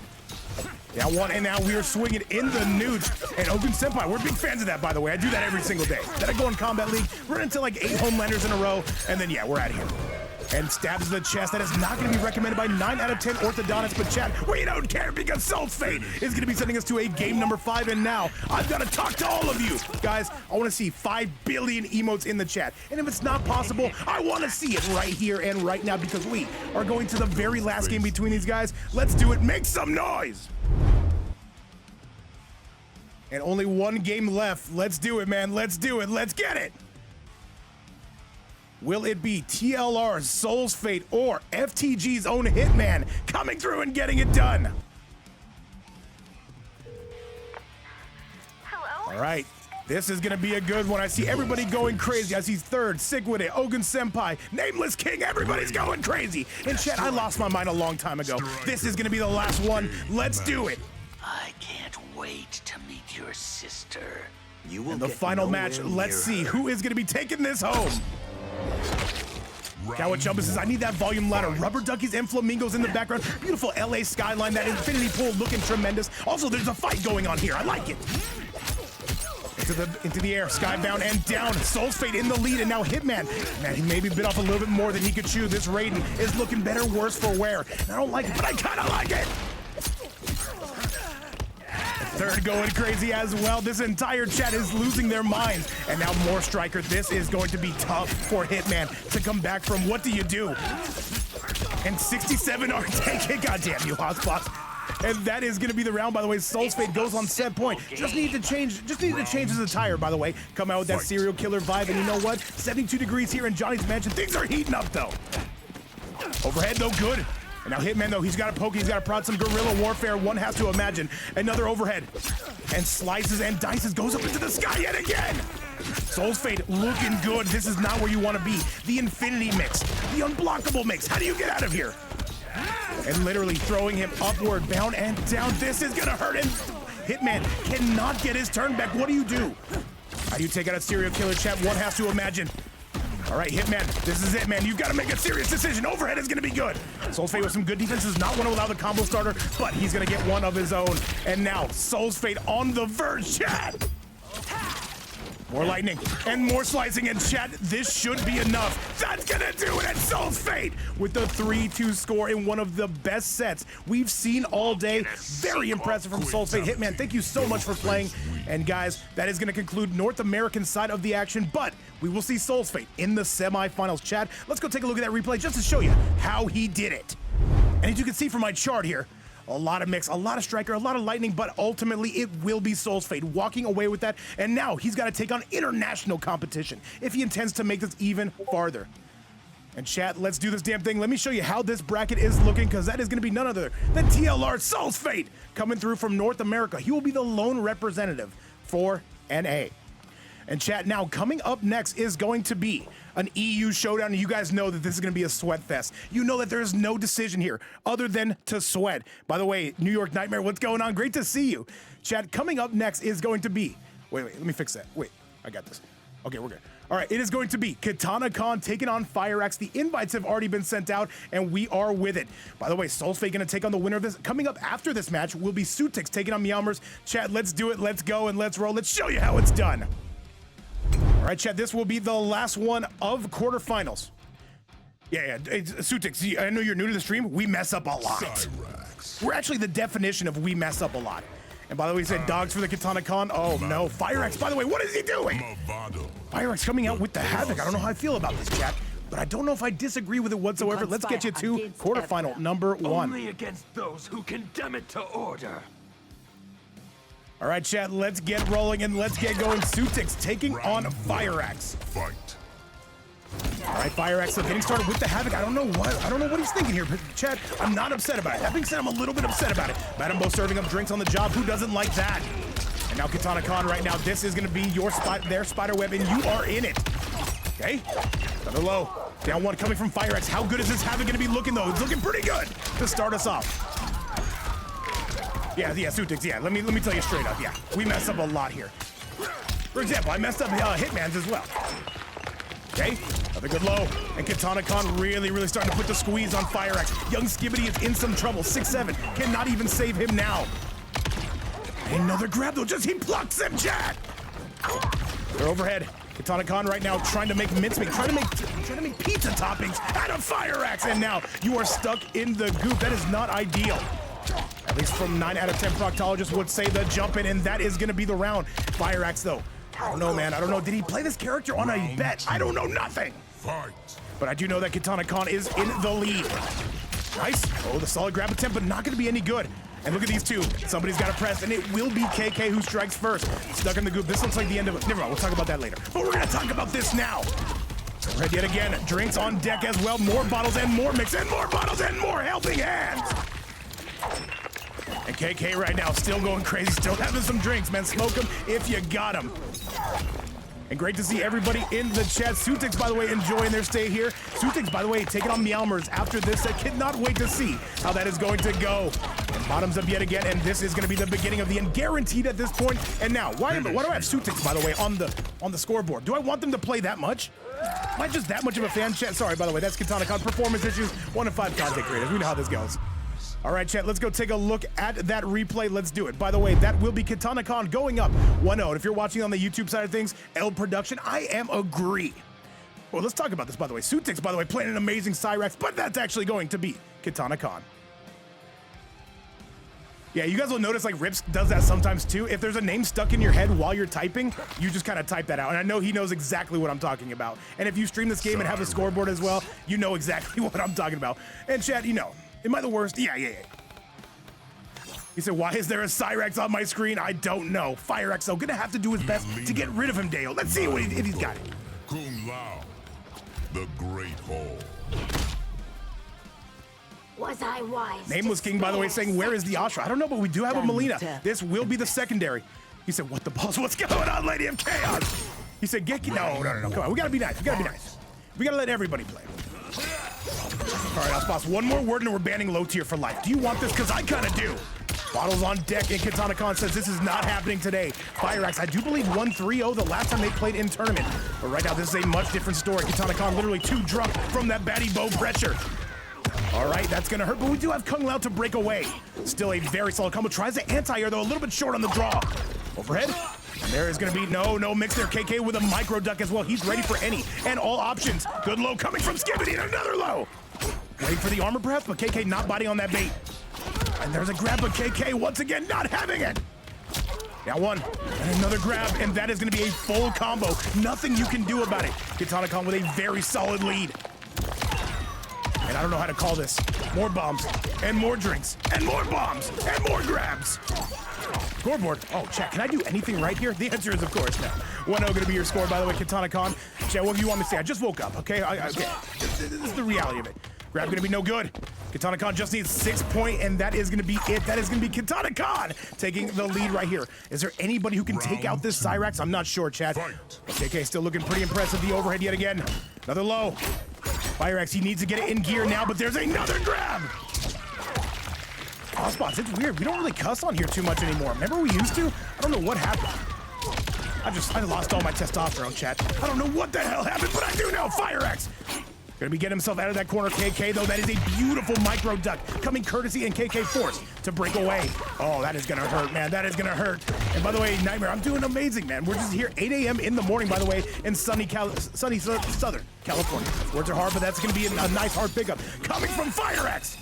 Now one, and now we are swinging in the nooch. And Ogun Senpai, we're big fans of that, by the way. I do that every single day. Then I go in Combat League, run into like 8 homelanders in a row, and then yeah, we're out of here. And stabs the chest. That is not going to be recommended by 9 out of 10 orthodontists, but chat, we don't care because SoulsFate is going to be sending us to a game number 5. And now I've got to talk to all of you. Guys, I want to see 5 billion emotes in the chat. And if it's not possible, I want to see it right here and right now because we are going to the very last game between these guys. Let's do it. Make some noise. And only 1 game left. Let's do it, man. Let's do it. Let's get it. Will it be TLR's SoulsFate or FTG's own Hitman coming through and getting it done? All right. This is gonna be a good one. I see everybody going crazy. I see Third, Sick with it, Ogun Senpai, Nameless King, everybody's going crazy. In chat, I lost my mind a long time ago. This is gonna be the last one. Let's do it. I can't wait to meet your sister. You will And the get final nowhere match, let's see near who is gonna be taking this home. Cowabunga says, I need that volume ladder. Rubber duckies and flamingos in the background. Beautiful LA skyline, that infinity pool looking tremendous. Also, there's a fight going on here. I like it. Into the air, skybound and down. SoulsFate in the lead, and now Hitman. Man, he maybe bit off a little bit more than he could chew. This Raiden is looking better, worse for wear. And I don't like it, but I kinda like it. Third going crazy as well. This entire chat is losing their minds. And now more Striker. This is going to be tough for Hitman to come back from. What do you do? And 67 are taking. Goddamn you, hotspots. And that is going to be the round, by the way. SoulsFate goes on set point. Just needed to change his attire, by the way. Come out with that serial killer vibe. And you know what? 72 degrees here in Johnny's mansion. Things are heating up, though. Overhead, though, good. And now Hitman, though, he's got to poke, he's got to prod some guerrilla warfare. One has to imagine. Another overhead. And slices and dices, goes up into the sky yet again. SoulsFate looking good. This is not where you want to be. The infinity mix, the unblockable mix. How do you get out of here? And literally throwing him upward, bound and down. This is gonna hurt him. Hitman cannot get his turn back. What do you do? How do you take out a serial killer, chat? One has to imagine. All right, Hitman, this is it, man. You've got to make a serious decision. Overhead is gonna be good. SoulsFate with some good defense does not want to allow the combo starter, but he's gonna get one of his own. And now SoulsFate on the verge, chat. More lightning and more slicing, and chat, this should be enough. That's gonna do it at SoulsFate with the 3-2 score in one of the best sets we've seen all day. Very impressive from SoulsFate. Hitman, thank you so much for playing. And guys, that is gonna conclude North American side of the action, but we will see SoulsFate in the semifinals. Chat, let's go take a look at that replay just to show you how he did it. And as you can see from my chart here, a lot of mix, a lot of Striker, a lot of lightning, but ultimately it will be SoulsFate walking away with that. And now he's got to take on international competition if he intends to make this even farther. And chat, let's do this damn thing. Let me show you how this bracket is looking, because that is going to be none other than TLR SoulsFate coming through from North America. He will be the lone representative for NA. And chat, now coming up next is going to be an EU showdown, and you guys know that this is going to be a sweat fest. You know that there is no decision here other than to sweat. By the way, New York Nightmare, what's going on? Great to see you. Chat, coming up next is going to be, wait, let me fix that. Wait, I got this. Okay, we're good. All right, it is going to be Kitanakahn taking on Fireaxe. The invites have already been sent out, and we are with it. By the way, SoulsFate going to take on the winner of this. Coming up after this match will be Xoutics taking on Maomeowers. Chat, let's do it. Let's go and let's roll. Let's show you how it's done. All right, chat, this will be the last one of quarterfinals. Yeah, Xoutics, I know you're new to the stream. We mess up a lot. Cyrax. We're actually the definition of we mess up a lot. And by the way, he said dogs for the Kitanakahn. Oh no, Fireaxe, by the way, what is he doing? Fireaxe coming out with the Havik. I don't know how I feel about this, chat, but I don't know if I disagree with it whatsoever. Let's get you to quarterfinal number one. Only against those who condemn it to order. All right, chat, let's get rolling and let's get going. Xoutics taking on Fireaxe. Fight. All right, Fireaxe getting started with the Havik. I don't know what he's thinking here, but chat, I'm not upset about it. That being said, I'm a little bit upset about it. Madam Bo serving up drinks on the job. Who doesn't like that? And now Kitanakahn right now. This is going to be your spot, their spider web, and you are in it. Okay, another low. Down one coming from Fireaxe. How good is this Havik going to be looking, though? It's looking pretty good to start us off. Yeah, Xoutics, yeah, let me tell you straight up, yeah. We mess up a lot here. For example, I messed up Hitman's as well. Okay, another good low. And Kitanakahn really starting to put the squeeze on Fireaxe. Young Skibbity is in some trouble. 6-7, cannot even save him now. Another grab though, just he plucks him, chat. They're overhead. Kitanakahn right now trying to make mincemeat, trying to make pizza toppings out of Fireaxe, and now you are stuck in the goop. That is not ideal. At least from 9 out of 10 proctologists would say the jump in, and that is going to be the round. Fireaxe, though, I don't know, man. I don't know. Did he play this character on a bet? I don't know nothing. Fight. But I do know that Kitanakahn is in the lead. Nice. Oh, the solid grab attempt, but not going to be any good. And look at these two. Somebody's got to press, and it will be KK who strikes first. Stuck in the goop. This looks like the end of it. Never mind. We'll talk about that later. But we're going to talk about this now. Red yet again. Drinks on deck as well. More bottles and more mix and more bottles and more helping hands. And KK right now still going crazy, still having some drinks, man. Smoke them if you got them. And great to see everybody in the chat. Xoutics, by the way, enjoying their stay here. Xoutics, by the way, taking on Maomeowers after this. I cannot wait to see how that is going to go. And bottoms up yet again, and this is going to be the beginning of the end, guaranteed at this point. And now, why do I have Xoutics, by the way, on the scoreboard? Do I want them to play that much? Am I just that much of a fan, chat? Sorry, by the way, that's Kitanakahn. Performance issues, 1 in 5 content creators. We know how this goes. All right, chat, let's go take a look at that replay. Let's do it. By the way, that will be Kitanakahn going up 1-0. If you're watching on the YouTube side of things, L Production, I am agree. Well, let's talk about this, by the way. Xoutics, by the way, playing an amazing Cyrax, but that's actually going to be Kitanakahn. Yeah, you guys will notice like Rips does that sometimes too. If there's a name stuck in your head while you're typing, you just kind of type that out. And I know he knows exactly what I'm talking about. And if you stream this game and have a scoreboard as well, you know exactly what I'm talking about. And chat, you know, am I the worst? Yeah. He said, why is there a Cyrax on my screen? I don't know. Fireaxe, though, gonna have to do his best to get rid of him, Dale. Let's see if he's got it. Kung Lao, the Great Hall. Was I wise? Nameless King, by the way, saying, where is the Ashra? I don't know, but we do have a Mileena. This will be the secondary. He said, what the balls? What's going on, Lady of Chaos? He said, no. Come on, we gotta be nice. We gotta let everybody play. All right, Ospas, one more word and we're banning low tier for life. Do you want this? Because I kind of do. Bottles on deck, and Kitanakahn says this is not happening today. Fireaxe, I do believe 1-3-0 the last time they played in tournament. But right now, this is a much different story. Kitanakahn literally too drunk from that baddie bow pressure. All right, that's gonna hurt, but we do have Kung Lao to break away. Still a very solid combo. Tries the anti-air, though, a little bit short on the draw. Overhead. And there is gonna be no mix there. KK with a micro duck as well. He's ready for any and all options. Good low coming from Skibbity, and another low. Waiting for the armor perhaps, but KK not biting on that bait. And there's a grab, but KK once again not having it. Now one, and another grab, and that is gonna be a full combo. Nothing you can do about it. Kitanakahn with a very solid lead. And I don't know how to call this. More bombs, and more drinks, and more bombs, and more grabs. Scoreboard. Oh, chat, can I do anything right here? The answer is, of course, no. 1-0 gonna be your score, by the way, Kitanakahn. Chat, what do you want me to say? I just woke up, okay? Okay. This is the reality of it. Grab gonna be no good. Kitanakahn just needs 6 points, and that is gonna be it. That is gonna be Kitanakahn taking the lead right here. Is there anybody who can take out this Cyrax? I'm not sure, chat. Okay, still looking pretty impressive. The overhead yet again. Another low. Fireaxe, he needs to get it in gear now, but there's another grab. Ospots, it's weird. We don't really cuss on here too much anymore. Remember we used to? I don't know what happened. I lost all my testosterone, chat. I don't know what the hell happened, but I do know. Fireaxe gonna be getting himself out of that corner. KK, though, that is a beautiful micro duck coming courtesy and KK forced to break away. Oh, that is gonna hurt, man. That is gonna hurt. And by the way, Nightmare, I'm doing amazing, man. We're just here 8 a.m. in the morning, by the way, in sunny Southern California. Words are hard, but that's gonna be a nice hard pickup coming from Fireaxe.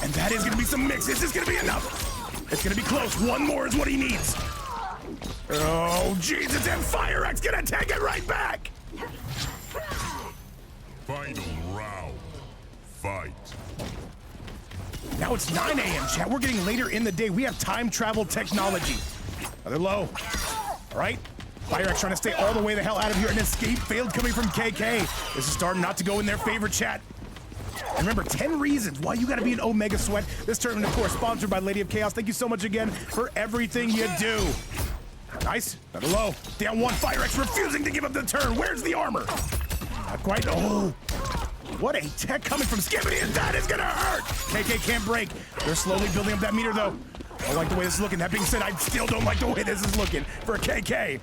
And that is gonna be some mix. This is gonna be enough. It's gonna be close. One more is what he needs. Oh, Jesus, and Fireaxe gonna take it right back. Final round. Fight. Now it's 9 a.m., chat. We're getting later in the day. We have time travel technology. Another low. All right. Fireaxe trying to stay all the way the hell out of here. An escape failed coming from KK. This is starting not to go in their favor, chat. And remember, 10 reasons why you gotta be an Omega Sweat. This tournament, of course, sponsored by Lady of Chaos. Thank you so much again for everything you do. Nice. Another low. Down one. Fireaxe refusing to give up the turn. Where's the armor? Not quite. Oh. What a tech coming from Skibbity, and that is gonna hurt. KK can't break. They're slowly building up that meter, though. I don't like the way this is looking. That being said, I still don't like the way this is looking for KK.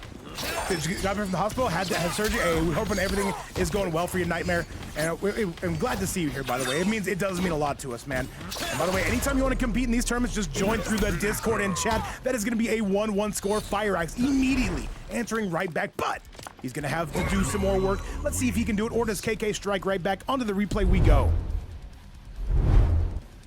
Got from the hospital, had to have surgery. Hey, we're hoping everything is going well for you, Nightmare. And I'm glad to see you here, by the way. It does mean a lot to us, man. And by the way, anytime you want to compete in these tournaments, just join through the Discord and chat. That is going to be a 1-1 score. Fireaxe immediately answering right back, but he's going to have to do some more work. Let's see if he can do it, or does KK strike right back? Onto the replay we go.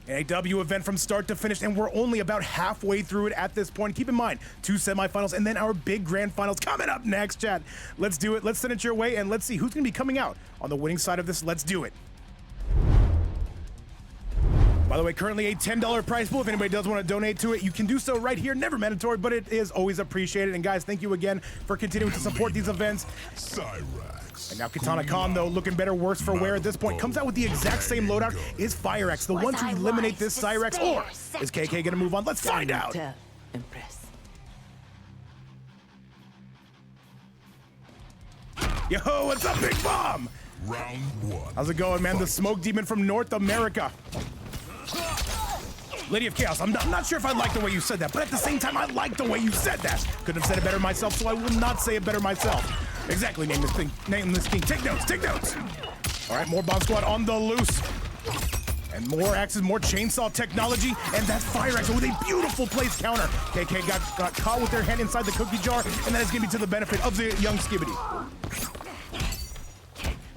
An AW event from start to finish, and we're only about halfway through it at this point. Keep in mind, 2 semifinals and then our big grand finals coming up next, chat. Let's do it. Let's send it your way, and let's see who's going to be coming out on the winning side of this. Let's do it. By the way, currently a $10 prize pool. If anybody does want to donate to it, you can do so right here. Never mandatory, but it is always appreciated. And guys, thank you again for continuing to support these events. Cyrax. And now Kitanakahn, though, looking better, worse for wear at this point, comes out with the exact same loadout. Is Fireaxe the one to eliminate this Cyrax, or is KK gonna move on? Let's find out. Impress. Yo, what's up, Big Bomb? Round 1. How's it going, man? The smoke demon from North America. Lady of Chaos, I'm not sure if I like the way you said that, but at the same time, I like the way you said that. Couldn't have said it better myself, so I will not say it better myself. Exactly, name this thing. Name this king. Take notes, take notes. All right, more bomb squad on the loose. And more axes, more chainsaw technology, and that's Fireaxe with a beautiful place counter. KK got caught with their hand inside the cookie jar, and that is gonna be to the benefit of the young Skibbity.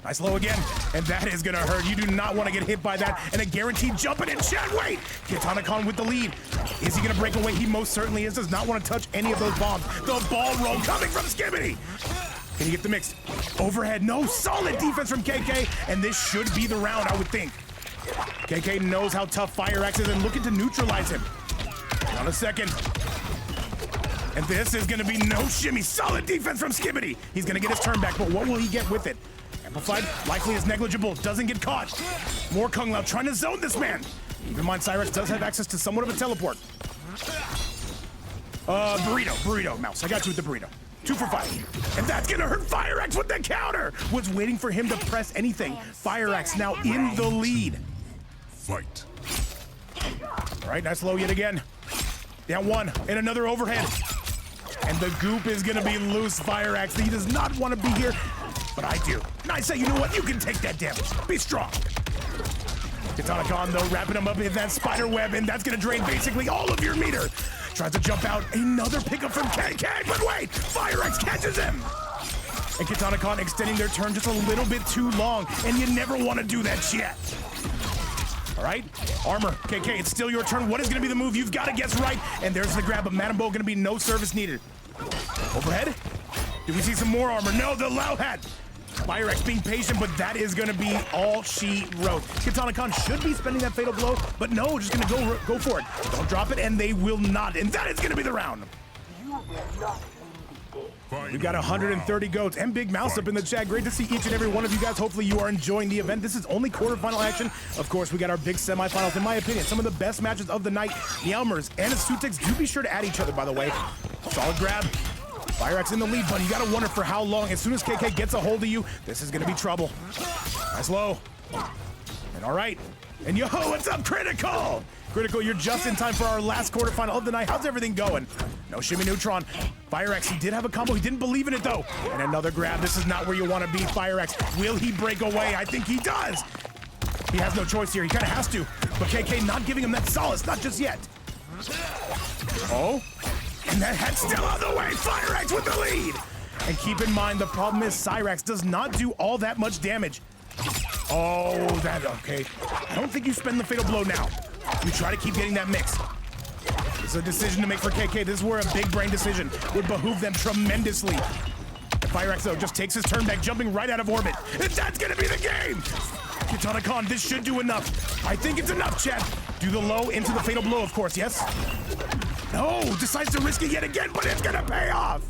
Nice low again, and that is gonna hurt. You do not want to get hit by that, and a guaranteed jump in chat. Wait, Kitanakahn with the lead. Is he gonna break away? He most certainly is. Does not want to touch any of those bombs. The ball roll coming from Skibbity. Can he get the mix? Overhead, no, solid defense from KK, and this should be the round, I would think. KK knows how tough Fireaxe is and looking to neutralize him. On a second. And this is gonna be no shimmy. Solid defense from Skibbity. He's gonna get his turn back, but what will he get with it? Amplified, likely is negligible, doesn't get caught. More Kung Lao trying to zone this man. Keep in mind, Cyrax does have access to somewhat of a teleport. Burrito, mouse. I got you with the burrito. 2 for 5. And that's gonna hurt Fireaxe with the counter. Was waiting for him to press anything. Fireaxe now in the lead. Fight. All right, nice low yet again. Down 1, and another overhead. And the goop is gonna be loose, Fireaxe. He does not want to be here, but I do. And I say, you know what? You can take that damage. Be strong. Kitanakahn, though, wrapping him up in that spider web, and that's gonna drain basically all of your meter. Tries to jump out. Another pickup from KK, but wait! Fireaxe catches him! And Kitanakahn extending their turn just a little bit too long, and you never want to do that shit. All right, armor, KK, it's still your turn. What is gonna be the move? You've got to guess right. And there's the grab, but Madame Bo gonna be no service needed. Overhead? Do we see some more armor? No, the Lao hat. Fireaxe being patient, but that is gonna be all she wrote. Kitanakahn should be spending that fatal blow, but no, just gonna go for it. Don't drop it, and they will not. And that is gonna be the round. We've got 130 goats and Big Mouse up in the chat. Great to see each and every one of you guys. Hopefully you are enjoying the event. This is only quarterfinal action. Of course, we got our big semifinals. In my opinion, some of the best matches of the night. Meoweowers and Xoutics do be sure to add each other, by the way. Solid grab. Fireaxe in the lead, but you gotta wonder for how long. As soon as KK gets a hold of you, this is gonna be trouble. Nice low. And all right. And yo, what's up, Critical? Critical, you're just in time for our last quarterfinal of the night. How's everything going? No shimmy neutron. Fireaxe, he did have a combo. He didn't believe in it, though. And another grab. This is not where you want to be, Fireaxe. Will he break away? I think he does. He has no choice here. He kind of has to. But KK not giving him that solace. Not just yet. Oh. And that head's still on the way. Fireaxe with the lead. And keep in mind, the problem is Cyrax does not do all that much damage. Oh, that, okay. I don't think you spend the fatal blow now. You try to keep getting that mix. It's a decision to make for KK. This is where a big brain decision would behoove them tremendously. And Fireaxe, though, just takes his turn back, jumping right out of orbit. And that's gonna be the game! Kitanakahn, this should do enough. I think it's enough, chat. Do the low into the fatal blow, of course, yes? No, decides to risk it yet again, but it's gonna pay off.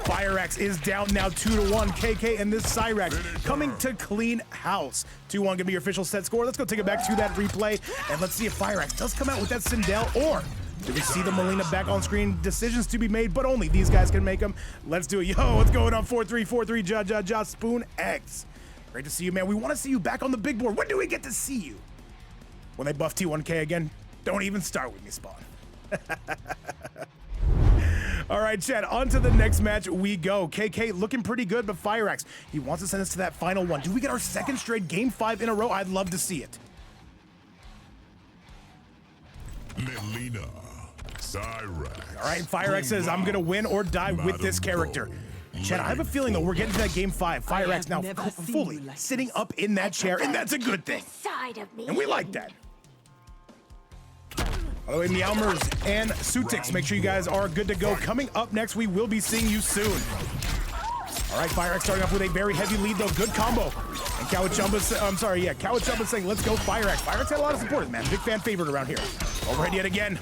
Fireaxe is down now 2-1. KK and this Cyrax coming to clean house. 2-1 gonna be your official set score. Let's go take it back to that replay, and let's see if Fireaxe does come out with that Sindel, or do we see the Mileena back on screen? Decisions to be made, but only these guys can make them. Let's do it. Yo, what's going on? 4-3, Ja, Spoon X. Great to see you, man. We want to see you back on the big board. When do we get to see you? When they buff T1K again? Don't even start with me, Spawn. All right, chat, on to the next match we go. KK looking pretty good, but Fireaxe, he wants to send us to that final one. Do we get our second straight game 5 in a row? I'd love to see it. Mileena, Cyrax. All right, Fireaxe says, I'm gonna win or die with this character. Chat, I have a feeling, though, we're getting to that game 5. Fireaxe now fully sitting up in that chair, and that's a good thing. And we like that. By the way, Meoweowers and Xoutics, make sure you guys are good to go. Coming up next, we will be seeing you soon. All right, Fireaxe starting off with a very heavy lead, though. Good combo. And Kawachumba saying, let's go Fireaxe. Fireaxe had a lot of supporters, man. Big fan favorite around here. Overhead yet again.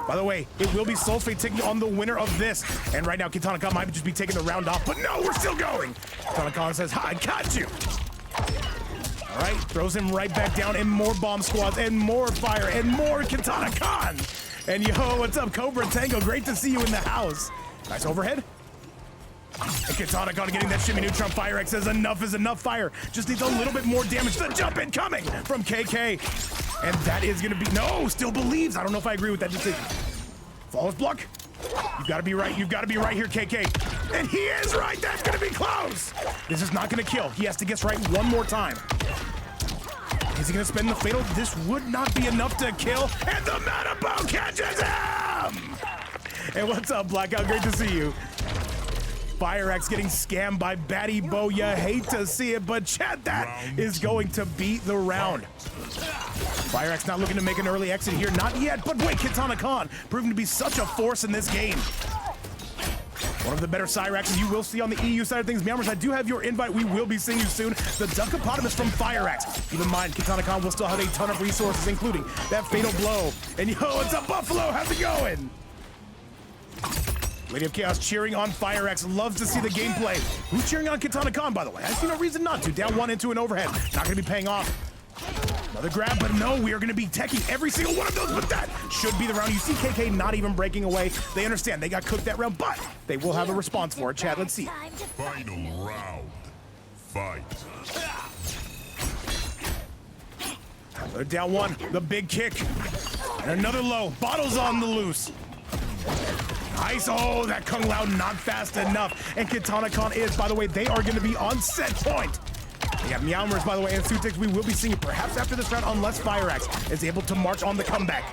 By the way, it will be SoulsFate taking on the winner of this. And right now, Kitanakahn might just be taking the round off, but no, we're still going. Kitanakahn says, I got you. All right, throws him right back down, and more bomb squads, and more fire, and more Kitanakahn. And yo, what's up, Cobra Tango? Great to see you in the house. Nice overhead. And Kitanakahn getting that shimmy neutron. Fireaxe says enough is enough. Fire just needs a little bit more damage. The jump in coming from KK. And that is gonna be, no, still believes. I don't know if I agree with that decision. Flawless block. You've gotta be right. You've gotta be right here, KK. And he is right. That's gonna be close. This is not gonna kill. He has to guess right one more time. Is he gonna spend the fatal? This would not be enough to kill. And the Metabow catches him! And what's up, Blackout? Great to see you. Fireaxe getting scammed by Batty Bo. You hate to see it, but Chad, that is going to be the round. Fireaxe not looking to make an early exit here. Not yet, but wait, Kitanakahn proving to be such a force in this game. One of the better Cyraxes you will see on the EU side of things. Meowers, I do have your invite. We will be seeing you soon. The Duckopotamus from Fireaxe. Keep in mind, Kitanakahn will still have a ton of resources, including that fatal blow. And yo, it's a Buffalo. How's it going? Lady of Chaos cheering on Fireaxe. Loves to see the gameplay. Who's cheering on Kitanakahn, by the way? I see no reason not to. Down one into an overhead. Not going to be paying off. Another grab, but no, we are going to be teching every single one of those, but that should be the round. You see KK not even breaking away. They understand they got cooked that round, but they will have a response for it. Chad, let's see. Final round. Fight. They're down one. The big kick. And another low. Bottles on the loose. Nice. Oh, that Kung Lao not fast enough. And Kitanakahn is, by the way, they are going to be on set point. We have Maomeowers, by the way, and Xoutics. We will be seeing it perhaps after this round, unless Fireaxe is able to march on the comeback.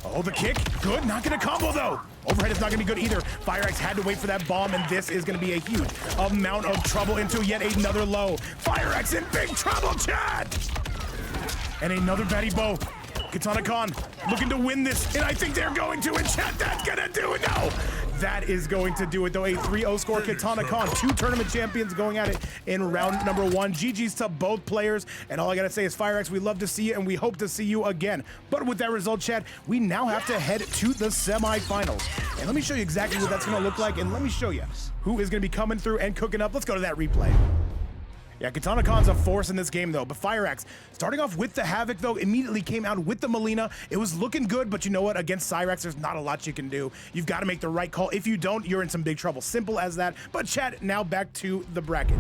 Oh, the kick. Good. Not going to combo, though. Overhead is not going to be good either. Fireaxe had to wait for that bomb, and this is going to be a huge amount of trouble into yet another low. Fireaxe in big trouble, Chad! And another Batty Bo. Kitanakahn looking to win this, and I think they're going to, and Chad, that's going to do it. No! That is going to do it, though. A 3-0 score. Kitanakahn, 2 tournament champions going at it in round number 1. GG's to both players. And all I got to say is, Fireaxe, we love to see you, and we hope to see you again. But with that result, Chad, we now have to head to the semifinals. And let me show you exactly what that's going to look like, and let me show you who is going to be coming through and cooking up. Let's go to that replay. Yeah, Kitanakahn's a force in this game, though. But Fireaxe, starting off with the Havik, though, immediately came out with the Mileena. It was looking good, but you know what? Against Cyrax, there's not a lot you can do. You've got to make the right call. If you don't, you're in some big trouble. Simple as that. But Chad, now back to the bracket.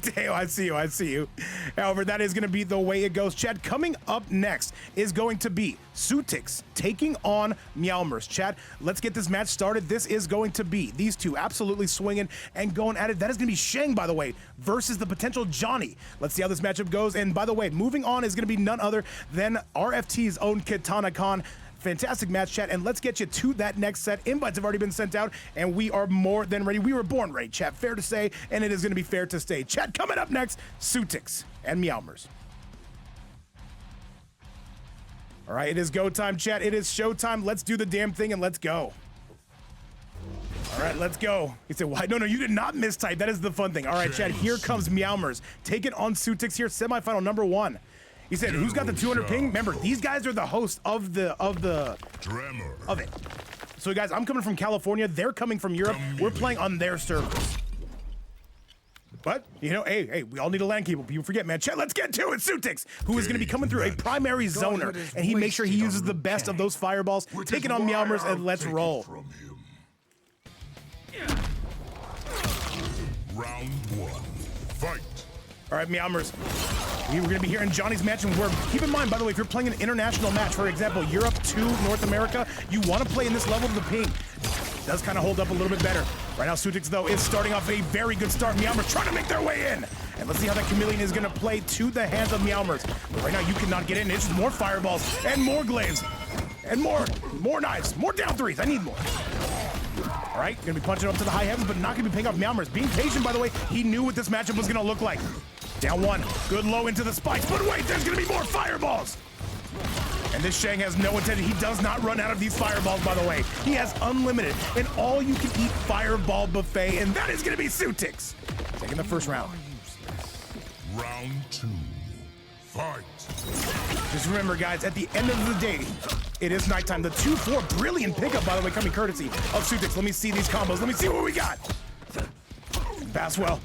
Deo, I see you. However, that is going to be the way it goes. Chad, coming up next is going to be Xoutics taking on Maomeowers. Chad, let's get this match started. This is going to be these two absolutely swinging and going at it. That is going to be Shang, by the way, versus the potential Johnny. Let's see how this matchup goes. And by the way, moving on is going to be none other than RFT's own Kitanakahn. Fantastic match, chat, and let's get you to that next set. Invites have already been sent out, and we are more than ready. We were born ready, chat. Fair to say, and it is going to be fair to stay. Chat, coming up next, Xoutics and Maomeowers. All right, it is go time, chat. It is showtime. Let's do the damn thing, and let's go. All right, let's go. He said, why? No, you did not mistype. That is the fun thing. All right, chat, here comes Maomeowers. Take it on Xoutics here, semifinal number 1. He said, who's got the 200 ping? Remember, these guys are the host of it. So guys, I'm coming from California. They're coming from Europe. We're playing on their servers. But, you know, hey, we all need a land people. People forget, man. Chat, let's get to it. Xoutics, who is going to be coming through a primary zoner, and he makes sure he uses the best of those fireballs. Taking on Maomeowers, and let's roll. Round 1. Fight. All right, Maomeowers. We were going to be here in Johnny's match, and keep in mind, by the way, if you're playing an international match, for example, Europe to North America, you want to play in this level of the ping. It does kind of hold up a little bit better. Right now, Xoutics, though, is starting off a very good start. Maomeowers trying to make their way in. And let's see how that Chameleon is going to play to the hands of Maomeowers. But right now, you cannot get in. It's just more fireballs and more glaives and more knives, more down threes. I need more. All right, going to be punching up to the high heavens, but not going to be picking up Maomeowers. Being patient, by the way, he knew what this matchup was going to look like. Down 1, good low into the spikes, but wait, there's gonna be more fireballs! And this Shang has no intention. He does not run out of these fireballs, by the way. He has unlimited, an all-you-can-eat fireball buffet, and that is going to be Xoutics. Taking the first round. Round 2. Fight. Just remember, guys, at the end of the day, it is nighttime. The 2-4, brilliant pickup, by the way, coming courtesy of Xoutics. Let me see these combos. Let me see what we got. Pass well.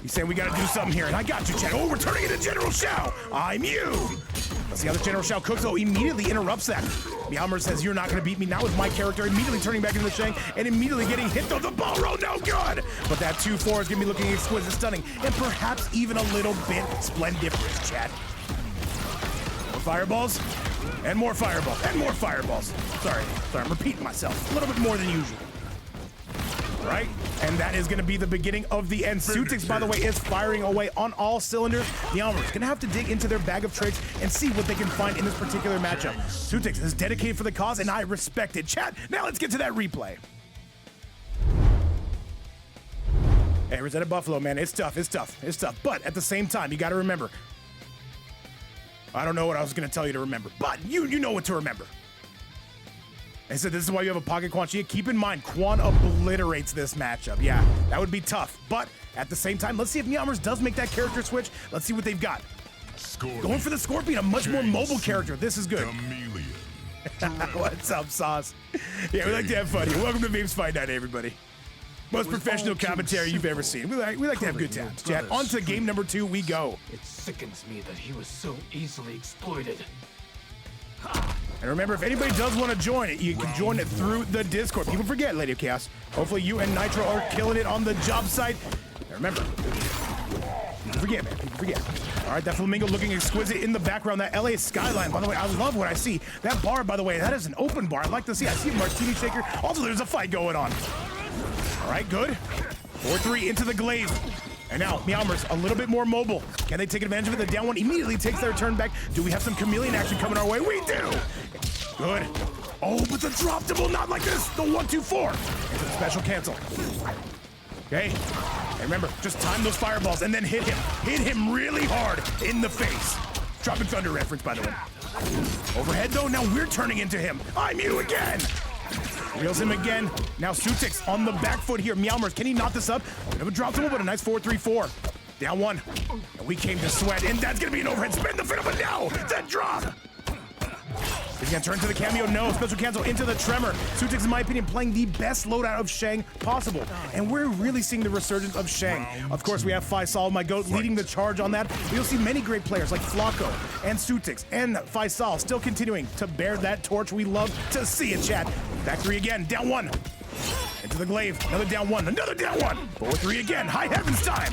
He's saying we got to do something here, and I got you, Chad. Oh, we're turning into General Shao. I'm you. Let's see how the General Shao cooks. Oh, immediately interrupts that. Meowmeowers says, you're not going to beat me. Now with my character immediately turning back into the Shang and immediately getting hit, though. The ball roll, no good. But that 2-4 is going to be looking exquisite, stunning, and perhaps even a little bit splendiferous, Chad. More fireballs, and more fireballs, and more fireballs. Sorry, I'm repeating myself. A little bit more than usual. Right? And that is going to be the beginning of the end. Xoutics, by the way, is firing away on all cylinders. Meowmeowers going to have to dig into their bag of tricks and see what they can find in this particular matchup. Xoutics is dedicated for the cause, and I respect it. Chat, now let's get to that replay. Hey, Rosetta Buffalo, man, it's tough. But at the same time, you got to remember. I don't know what I was going to tell you to remember, but you know what to remember. I said this is why you have a pocket Quan Chi. Keep in mind, Quan obliterates this matchup. Yeah, that would be tough. But at the same time, let's see if Meowmeowers does make that character switch. Let's see what they've got. Scorpion. Going for the Scorpion, a much more mobile character. This is good. Chameleon. What's up, Sauce? Yeah, we like to have fun here. Welcome to Veeps Fight Night, everybody. Most professional commentary you've ever seen. We like to have good times. Chat, on to game number 2 we go. It sickens me that he was so easily exploited. And remember, if anybody does want to join it, you can join it through the Discord. People forget, Lady of Chaos. Hopefully you and Nitro are killing it on the job site. And remember, people forget, man. People forget. All right, that Flamingo looking exquisite in the background. That LA skyline, by the way, I love what I see. That bar, by the way, that is an open bar. I'd like to see. I see a martini shaker. Also, there's a fight going on. All right, good. 4-3 into the glaive. And now, Meowmeowers, a little bit more mobile. Can they take advantage of it? The down one immediately takes their turn back. Do we have some chameleon action coming our way? We do! Good. Oh, but the drop double, not like this. The 1-2-4. Into the special cancel. Okay. And remember, just time those fireballs and then hit him. Hit him really hard in the face. Tropic Thunder reference, by the way. Overhead, though, now we're turning into him. I'm you again. Reels him again. Now Xoutics on the back foot here. Meowmeowers, can he knock this up? Bit of a drop double, but a nice 4-3-4. Down one. And we came to sweat, and that's gonna be an overhead spin. The fit, but no! That drop! He's gonna turn to the cameo. No, special cancel into the tremor. Xoutics, in my opinion, playing the best loadout of Shang possible. And we're really seeing the resurgence of Shang. Of course, we have Faisal, my GOAT, leading the charge on that. You'll see many great players like Flacco and Xoutics and Faisal still continuing to bear that torch. We love to see it, chat. Back 3 again, down 1. Into the glaive, another down 1, another down 1. 4-3 again, high heavens time.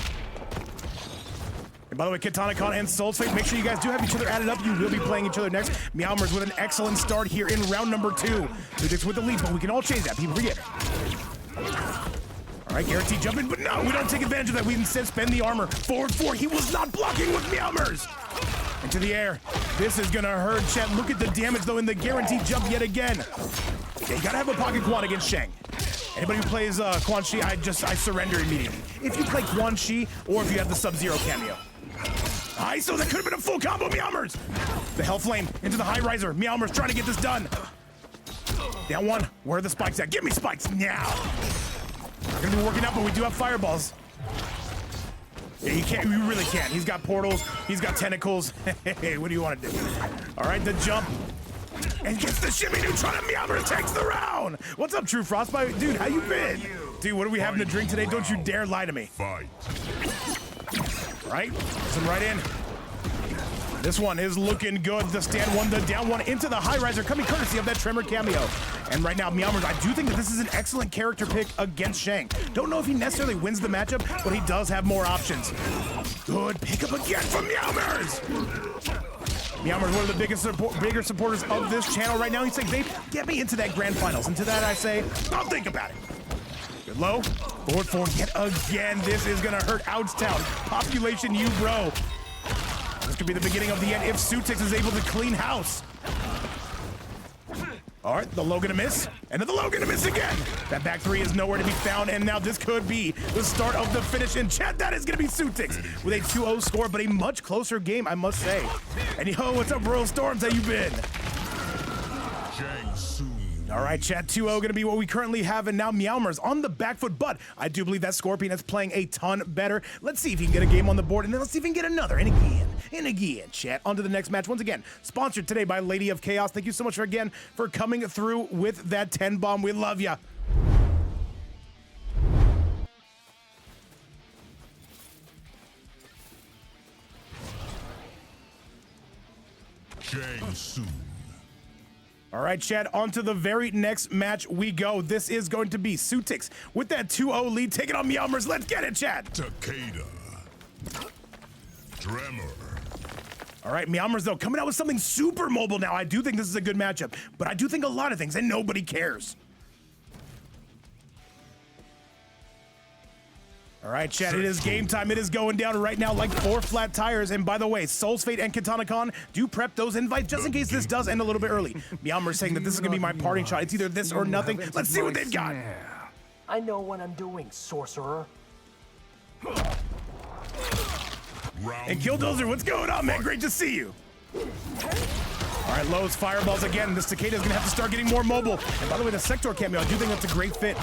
And by the way, Kitanakahn and SoulsFate, make sure you guys do have each other added up. You will be playing each other next. Meowmeowers with an excellent start here in round number 2. Xoutics with the lead, but we can all change that. People forget. All right, guaranteed jump in, but no, we don't take advantage of that. We instead spend the armor. Forward 4, he was not blocking with Meowmeowers. Into the air. This is gonna hurt, chat. Look at the damage, though, in the guaranteed jump yet again. Yeah, you gotta have a pocket Quan against Shang. Anybody who plays Quan Chi, I surrender immediately. If you play Quan Chi, or if you have the Sub-Zero cameo. So that could have been a full combo, Meowmeowers. The Hell Flame into the High Riser. Meowmeowers trying to get this done. Down 1. Where are the spikes at? Give me spikes now. We're gonna be working out, but we do have fireballs. Yeah, you can't. You really can't. He's got portals. He's got tentacles. Hey, what do you want to do? All right, the jump. And gets the shimmy neutron, and Meowmeowers takes the round. What's up, True Frostbite? Dude, how you been? Dude, what are we having to drink today? Don't you dare lie to me. Fight. Right? Some right in. This one is looking good. The stand 1, the down 1 into the High Riser, coming courtesy of that Tremor cameo. And right now, Meowmeowers, I do think that this is an excellent character pick against Shang. Don't know if he necessarily wins the matchup, but he does have more options. Good pickup again from Meowmeowers. Meowmeowers, one of the bigger supporters of this channel right now. He's like, babe, get me into that grand finals. And to that I say, I'll think about it. Good low. Forward 4 yet again. This is gonna hurt Outstown. Population you, bro. This could be the beginning of the end if Xoutics is able to clean house. All right, the low gonna miss, and then the low gonna miss again. That back 3 is nowhere to be found, and now this could be the start of the finish. And chat, that is gonna be Xoutics with a 2-0 score, but a much closer game, I must say. And yo, what's up, Royal Storms? How you been? Shang soon. All right, chat, 2-0 going to be what we currently have, and now Meowmeowers on the back foot, but I do believe that Scorpion is playing a ton better. Let's see if he can get a game on the board, and then let's see if he can get another, and again, chat. On to the next match, once again, sponsored today by Lady of Chaos. Thank you so much again for coming through with that 10 bomb. We love ya. Shang soon. All right, chat, on to the very next match we go. This is going to be Xoutics with that 2-0 lead, taking on Meowmeowers. Let's get it, chat. Takeda. Tremor. All right, Meowmeowers, though, coming out with something super mobile now. I do think this is a good matchup, but I do think a lot of things, and nobody cares. All right, chat, it is game time. It is going down right now like 4 flat tires. And by the way, SoulsFate and Kitanakahn, do prep those invites just in case this does end a little bit early. Meowmeowers saying that this is going to be my parting shot. It's either this or nothing. Let's see what they've got. I know what I'm doing, sorcerer. And Killdozer, what's going on, man? Great to see you. All right, Lowe's fireballs again. This Takeda is going to have to start getting more mobile. And by the way, the Sector cameo, I do think that's a great fit.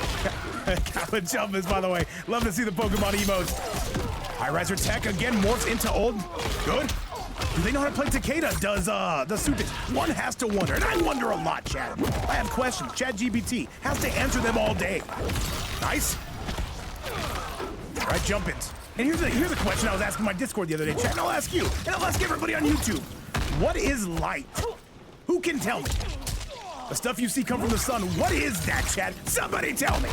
Coward Jumpers, by the way. Love to see the Pokemon emotes. High Riser Tech again morphs into old. Good. Do they know how to play Takeda? Does Xoutics? One has to wonder, and I wonder a lot, chat. I have questions. ChatGPT has to answer them all day. Nice. All right, jump-ins. And here's a question I was asking my Discord the other day, chat, and I'll ask you, and I'll ask everybody on YouTube. What is light? Who can tell me? The stuff you see come from the sun, what is that, chat? Somebody tell me.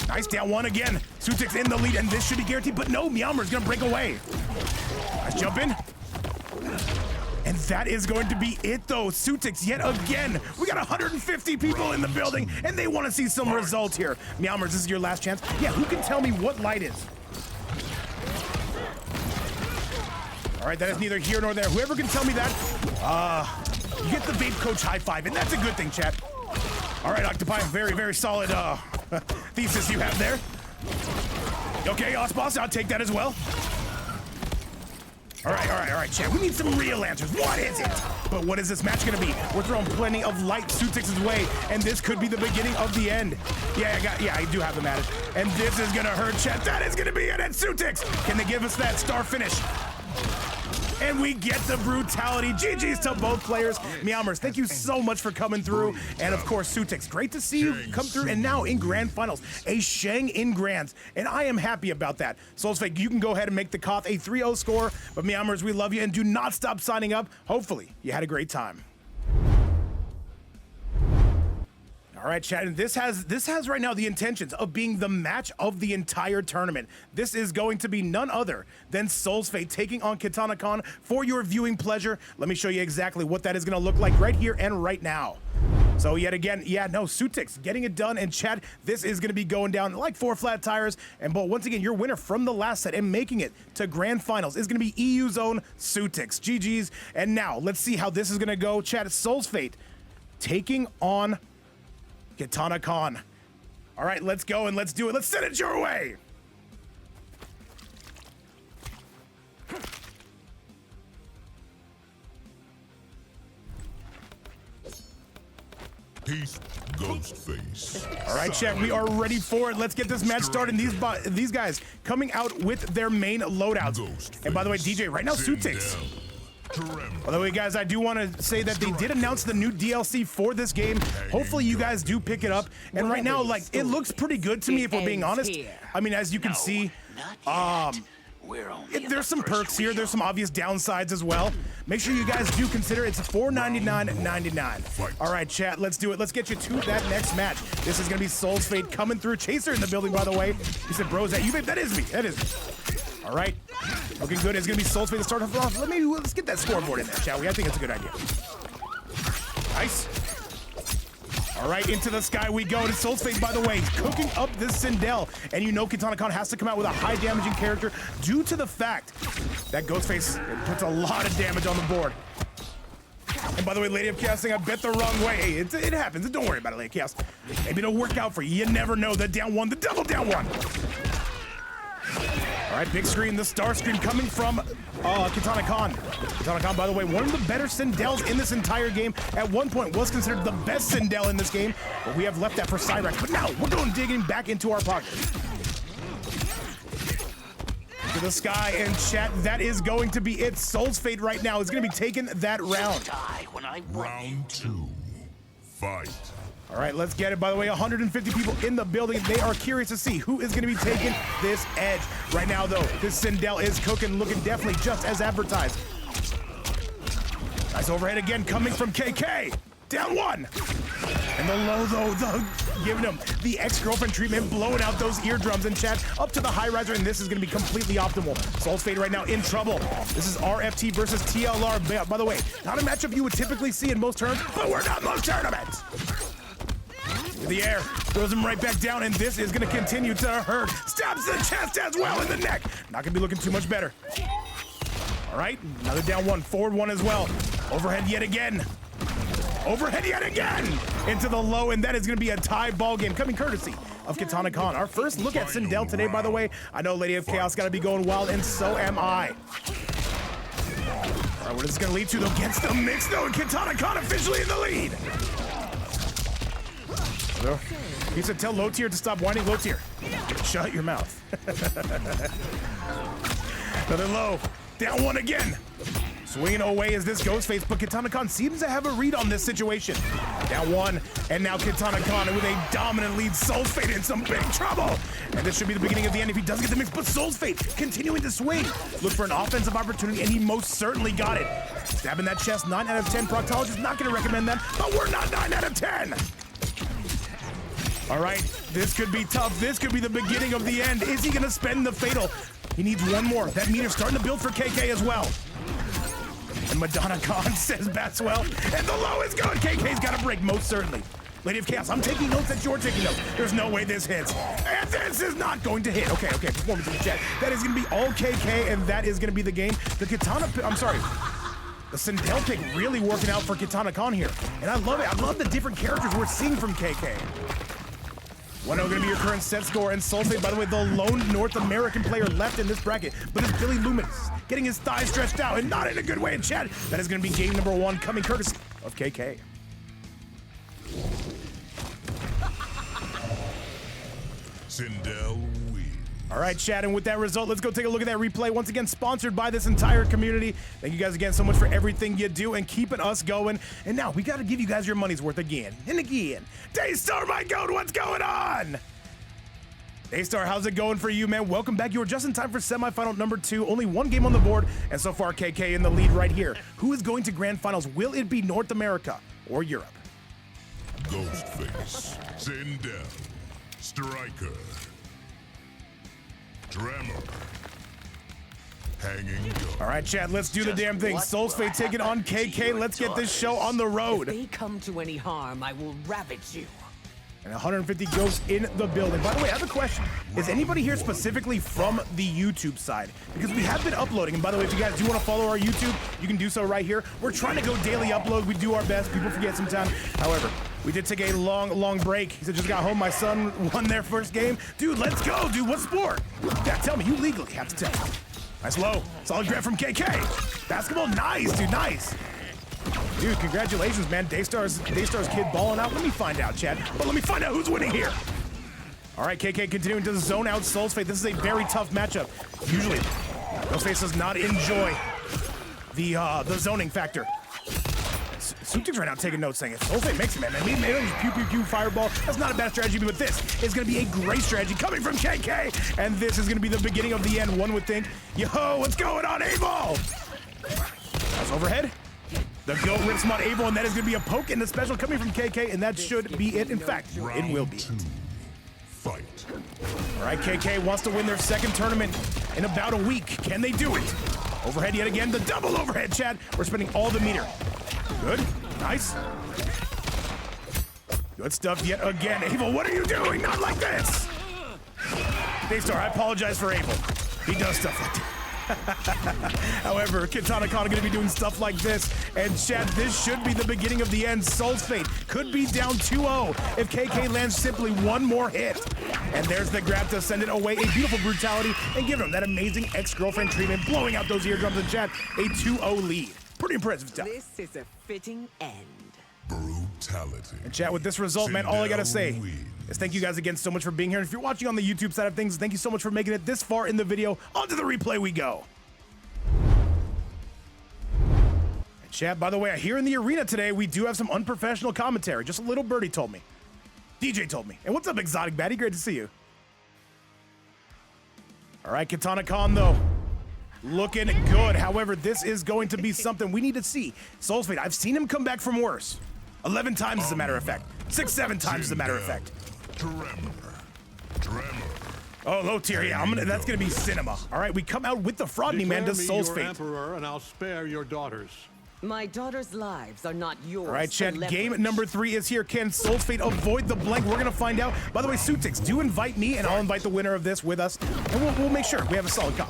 Nice, down one again. Xoutics in the lead, and this should be guaranteed, but no, Meowmeowers gonna break away. Nice jump in. And that is going to be it, though. Xoutics, yet again. We got 150 people in the building, and they want to see some results here. Meowmeowers, this is your last chance. Yeah, who can tell me what light is? All right, that is neither here nor there. Whoever can tell me that, you get the Vape Coach high five, and that's a good thing, chat. All right, Octopi, very, very solid thesis you have there. Okay, Osboss, I'll take that as well. All right, chat. We need some real answers. What is it? But what is this match gonna be? We're throwing plenty of light Xoutics' way, and this could be the beginning of the end. Yeah, I do have them at it. And this is gonna hurt, chat. That is gonna be it at Xoutics. Can they give us that star finish? And we get the brutality. GG's to both players. Meowmeowers, thank you so much for coming through. And of course, Xoutics, great to see you come through. And now in Grand Finals, a Shang in Grands. And I am happy about that. SoulsFate, you can go ahead and make the Koth a 3-0 score. But Meowmeowers, we love you and do not stop signing up. Hopefully, you had a great time. All right, chat, and this has right now the intentions of being the match of the entire tournament. This is going to be none other than SoulsFate taking on Kitanakahn for your viewing pleasure. Let me show you exactly what that is going to look like right here and right now. So yet again, Xoutics getting it done, and chat, this is going to be going down like 4 flat tires. And but once again, your winner from the last set and making it to Grand Finals is going to be EU's own Xoutics. GG's. And now let's see how this is going to go. Chat, SoulsFate taking on Kitanakahn. All right, let's go and let's do it. Let's send it your way. Peace, Ghostface. All right, chat, we are ready for it. Let's get this match started. These guys coming out with their main loadouts. And by the way, DJ, right now, Xoutics. By the way, guys, I do want to say that they did announce the new DLC for this game. Hopefully, you guys do pick it up. And right now, like, it looks pretty good to me, if we're being honest. I mean, as you can see, there's some perks here. There's some obvious downsides as well. Make sure you guys do consider it's $4.99.99. All right, chat, let's do it. Let's get you to that next match. This is going to be SoulsFate coming through. Chaser in the building, by the way. He said, bro, is that you, babe? That is me. That is me. All right, looking good. It's gonna be SoulsFate to start off. Let's get that scoreboard in there, shall we? I think it's a good idea. Nice. All right, into the sky we go. And SoulsFate, by the way, cooking up this Sindel. And you know Kitanakahn has to come out with a high damaging character due to the fact that Ghostface puts a lot of damage on the board. And by the way, Lady of Chaos saying I bet the wrong way. Hey, it happens. Don't worry about it, Lady of Chaos. Maybe it'll work out for you. You never know. The down one, the double down one. All right, big screen, the star screen coming from Kitanakahn. Kitanakahn, by the way, one of the better Sindels in this entire game. At one point was considered the best Sindel in this game, but we have left that for Cyrax. But now we're going digging back into our pocket. To the sky and chat, that is going to be it. SoulsFate right now is going to be taking that round. Round 2. Fight. All right, let's get it. By the way, 150 people in the building. They are curious to see who is going to be taking this edge. Right now, though, this Sindel is cooking, looking definitely just as advertised. Nice overhead again coming from KK. Down one. And the low, though, giving him the ex-girlfriend treatment, blowing out those eardrums and chat up to the high riser, and this is going to be completely optimal. SoulsFate right now in trouble. This is RFT versus TLR. By the way, not a matchup you would typically see in most tournaments, but we're not most tournaments. In the air, throws him right back down, and this is going to continue to hurt. Stabs the chest as well in the neck. Not going to be looking too much better. All right, another down one, forward one as well. Overhead yet again. Overhead yet again into the low, and that is going to be a tie ball game coming courtesy of Kitanakahn. Our first look at Sindel today, by the way. I know Lady of Chaos got to be going wild, and so am I. All right, what is this going to lead to, though? Gets the mix, though, and Kitanakahn officially in the lead. He said, tell low tier to stop whining. Low tier, shut your mouth. Another low, down one again. Swinging away is this Ghostface, but Kitanakahn seems to have a read on this situation. Down one, and now Kitanakahn with a dominant lead. SoulsFate in some big trouble. And this should be the beginning of the end if he doesn't get the mix, but SoulsFate continuing to swing. Look for an offensive opportunity, and he most certainly got it. Stabbing that chest, 9 out of 10. Proctologist not gonna recommend that, but we're not 9 out of 10. All right, this could be tough. This could be the beginning of the end. Is he gonna spend the fatal? He needs one more. That meter's starting to build for KK as well. And Madonna Khan says Batswell, and the low is good. KK's got a break, most certainly. Lady of Chaos, I'm taking notes that you're taking notes. There's no way this hits. And this is not going to hit. Okay, performance in the chat. That is gonna be all KK, and that is gonna be the game. The Sindel pick really working out for Kitanakahn here. And I love it. I love the different characters we're seeing from KK. 1-0 going to be your current set score, and SoulsFate, by the way, the lone North American player left in this bracket, but it's Billy Luminous, getting his thighs stretched out, and not in a good way in chat. That is going to be game number 1, coming courtesy of KK. Sindel wins. All right, chat, and with that result, let's go take a look at that replay. Once again, sponsored by this entire community. Thank you guys again so much for everything you do and keeping us going. And now we got to give you guys your money's worth again and again. Daystar, my goat, what's going on? Daystar, how's it going for you, man? Welcome back. You were just in time for semifinal number 2. Only one game on the board, and so far KK in the lead right here. Who is going to grand finals? Will it be North America or Europe? Ghostface. Sindel. Striker. Tremor. Hanging Ghost. All right, chat, let's do the damn thing. SoulsFate taking on KK. Let's get this show on the road. If they come to any harm, I will ravage you. And 150 ghosts in the building. By the way, I have a question. Is anybody here specifically from the YouTube side? Because we have been uploading. And by the way, if you guys do want to follow our YouTube, you can do so right here. We're trying to go daily upload. We do our best. People forget sometimes. However, we did take a long break. He said, just got home. My son won their first game. Dude, let's go, dude. What sport? Yeah, tell me. You legally have to tell me. Nice low. Solid grab from KK. Basketball, nice, dude, nice. Dude, congratulations, man. Daystar's kid balling out. Let me find out, Chad. But let me find out who's winning here. All right, KK continuing to zone out SoulsFate. This is a very tough matchup. Usually, Ghostface does not enjoy the zoning factor. Xoutics right now taking notes, saying if SoulsFate makes it, man, maybe just pew fireball. That's not a bad strategy, but this is going to be a great strategy coming from KK. And this is going to be the beginning of the end, one would think. Yo, what's going on, A-Ball? That's overhead. The goat rips him on Able, and that is going to be a poke in the special coming from KK, and that should be it. In fact, it will be. Fight. All right, KK wants to win their second tournament in about a week. Can they do it? Overhead yet again, the double overhead, Chad. We're spending all the meter. Good, nice. Good stuff yet again. Able, what are you doing? Not like this. Daystar, I apologize for Able. He does stuff like that. However, Kitanakahn gonna be doing stuff like this. And chat, this should be the beginning of the end. SoulsFate could be down 2-0 if KK lands simply one more hit. And there's the grab to send it away. A beautiful brutality and give him that amazing ex-girlfriend treatment, blowing out those eardrums in chat. A 2-0 lead. Pretty impressive stuff. This is a fitting end. Brutality. And chat, with this result, man, all I gotta say is thank you guys again so much for being here. And if you're watching on the YouTube side of things, thank you so much for making it this far in the video. On to the replay we go. And chat, by the way, here in the arena today, we do have some unprofessional commentary. Just a little birdie told me. DJ told me. And what's up, Exotic Baddie? Great to see you. All right, Kitanakahn, though. Looking good. However, this is going to be something we need to see. SoulsFate, I've seen him come back from worse. 11 times as a matter of fact. 6-7 times as a matter of fact. Tremor. Oh, low tier, yeah. That's gonna be cinema. All right, we come out with the Fraudney man to SoulsFate. Emperor, and I'll spare your daughters. My daughters' lives are not yours. All right, chat. to Game leverage. number 3 is here. Can SoulsFate avoid the blank? We're gonna find out. By the way, Xoutics, do invite me, and I'll invite the winner of this with us, and we'll make sure we have a solid call.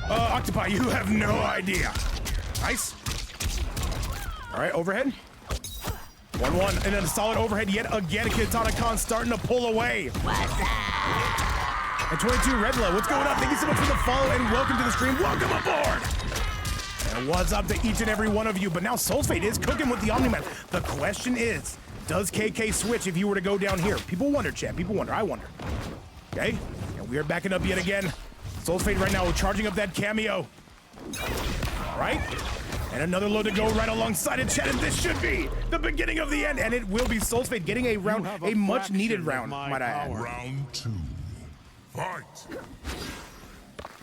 Octopi, you have no idea. Nice. All right, overhead. 1-1, and then a solid overhead yet again. Kitanakahn starting to pull away. And 22 Redlow, what's going on? Thank you so much for the follow and welcome to the stream. Welcome aboard. And what's up to each and every one of you? But now SoulsFate is cooking with the Omni-Man. The question is, does KK switch if you were to go down here? People wonder, chat. People wonder. I wonder. Okay, and we are backing up yet again. SoulsFate right now charging up that cameo. All right. And another load to go right alongside it, chat, and this should be the beginning of the end, and it will be SoulsFate getting a round, a much-needed round, might I add. Round 2. Fight.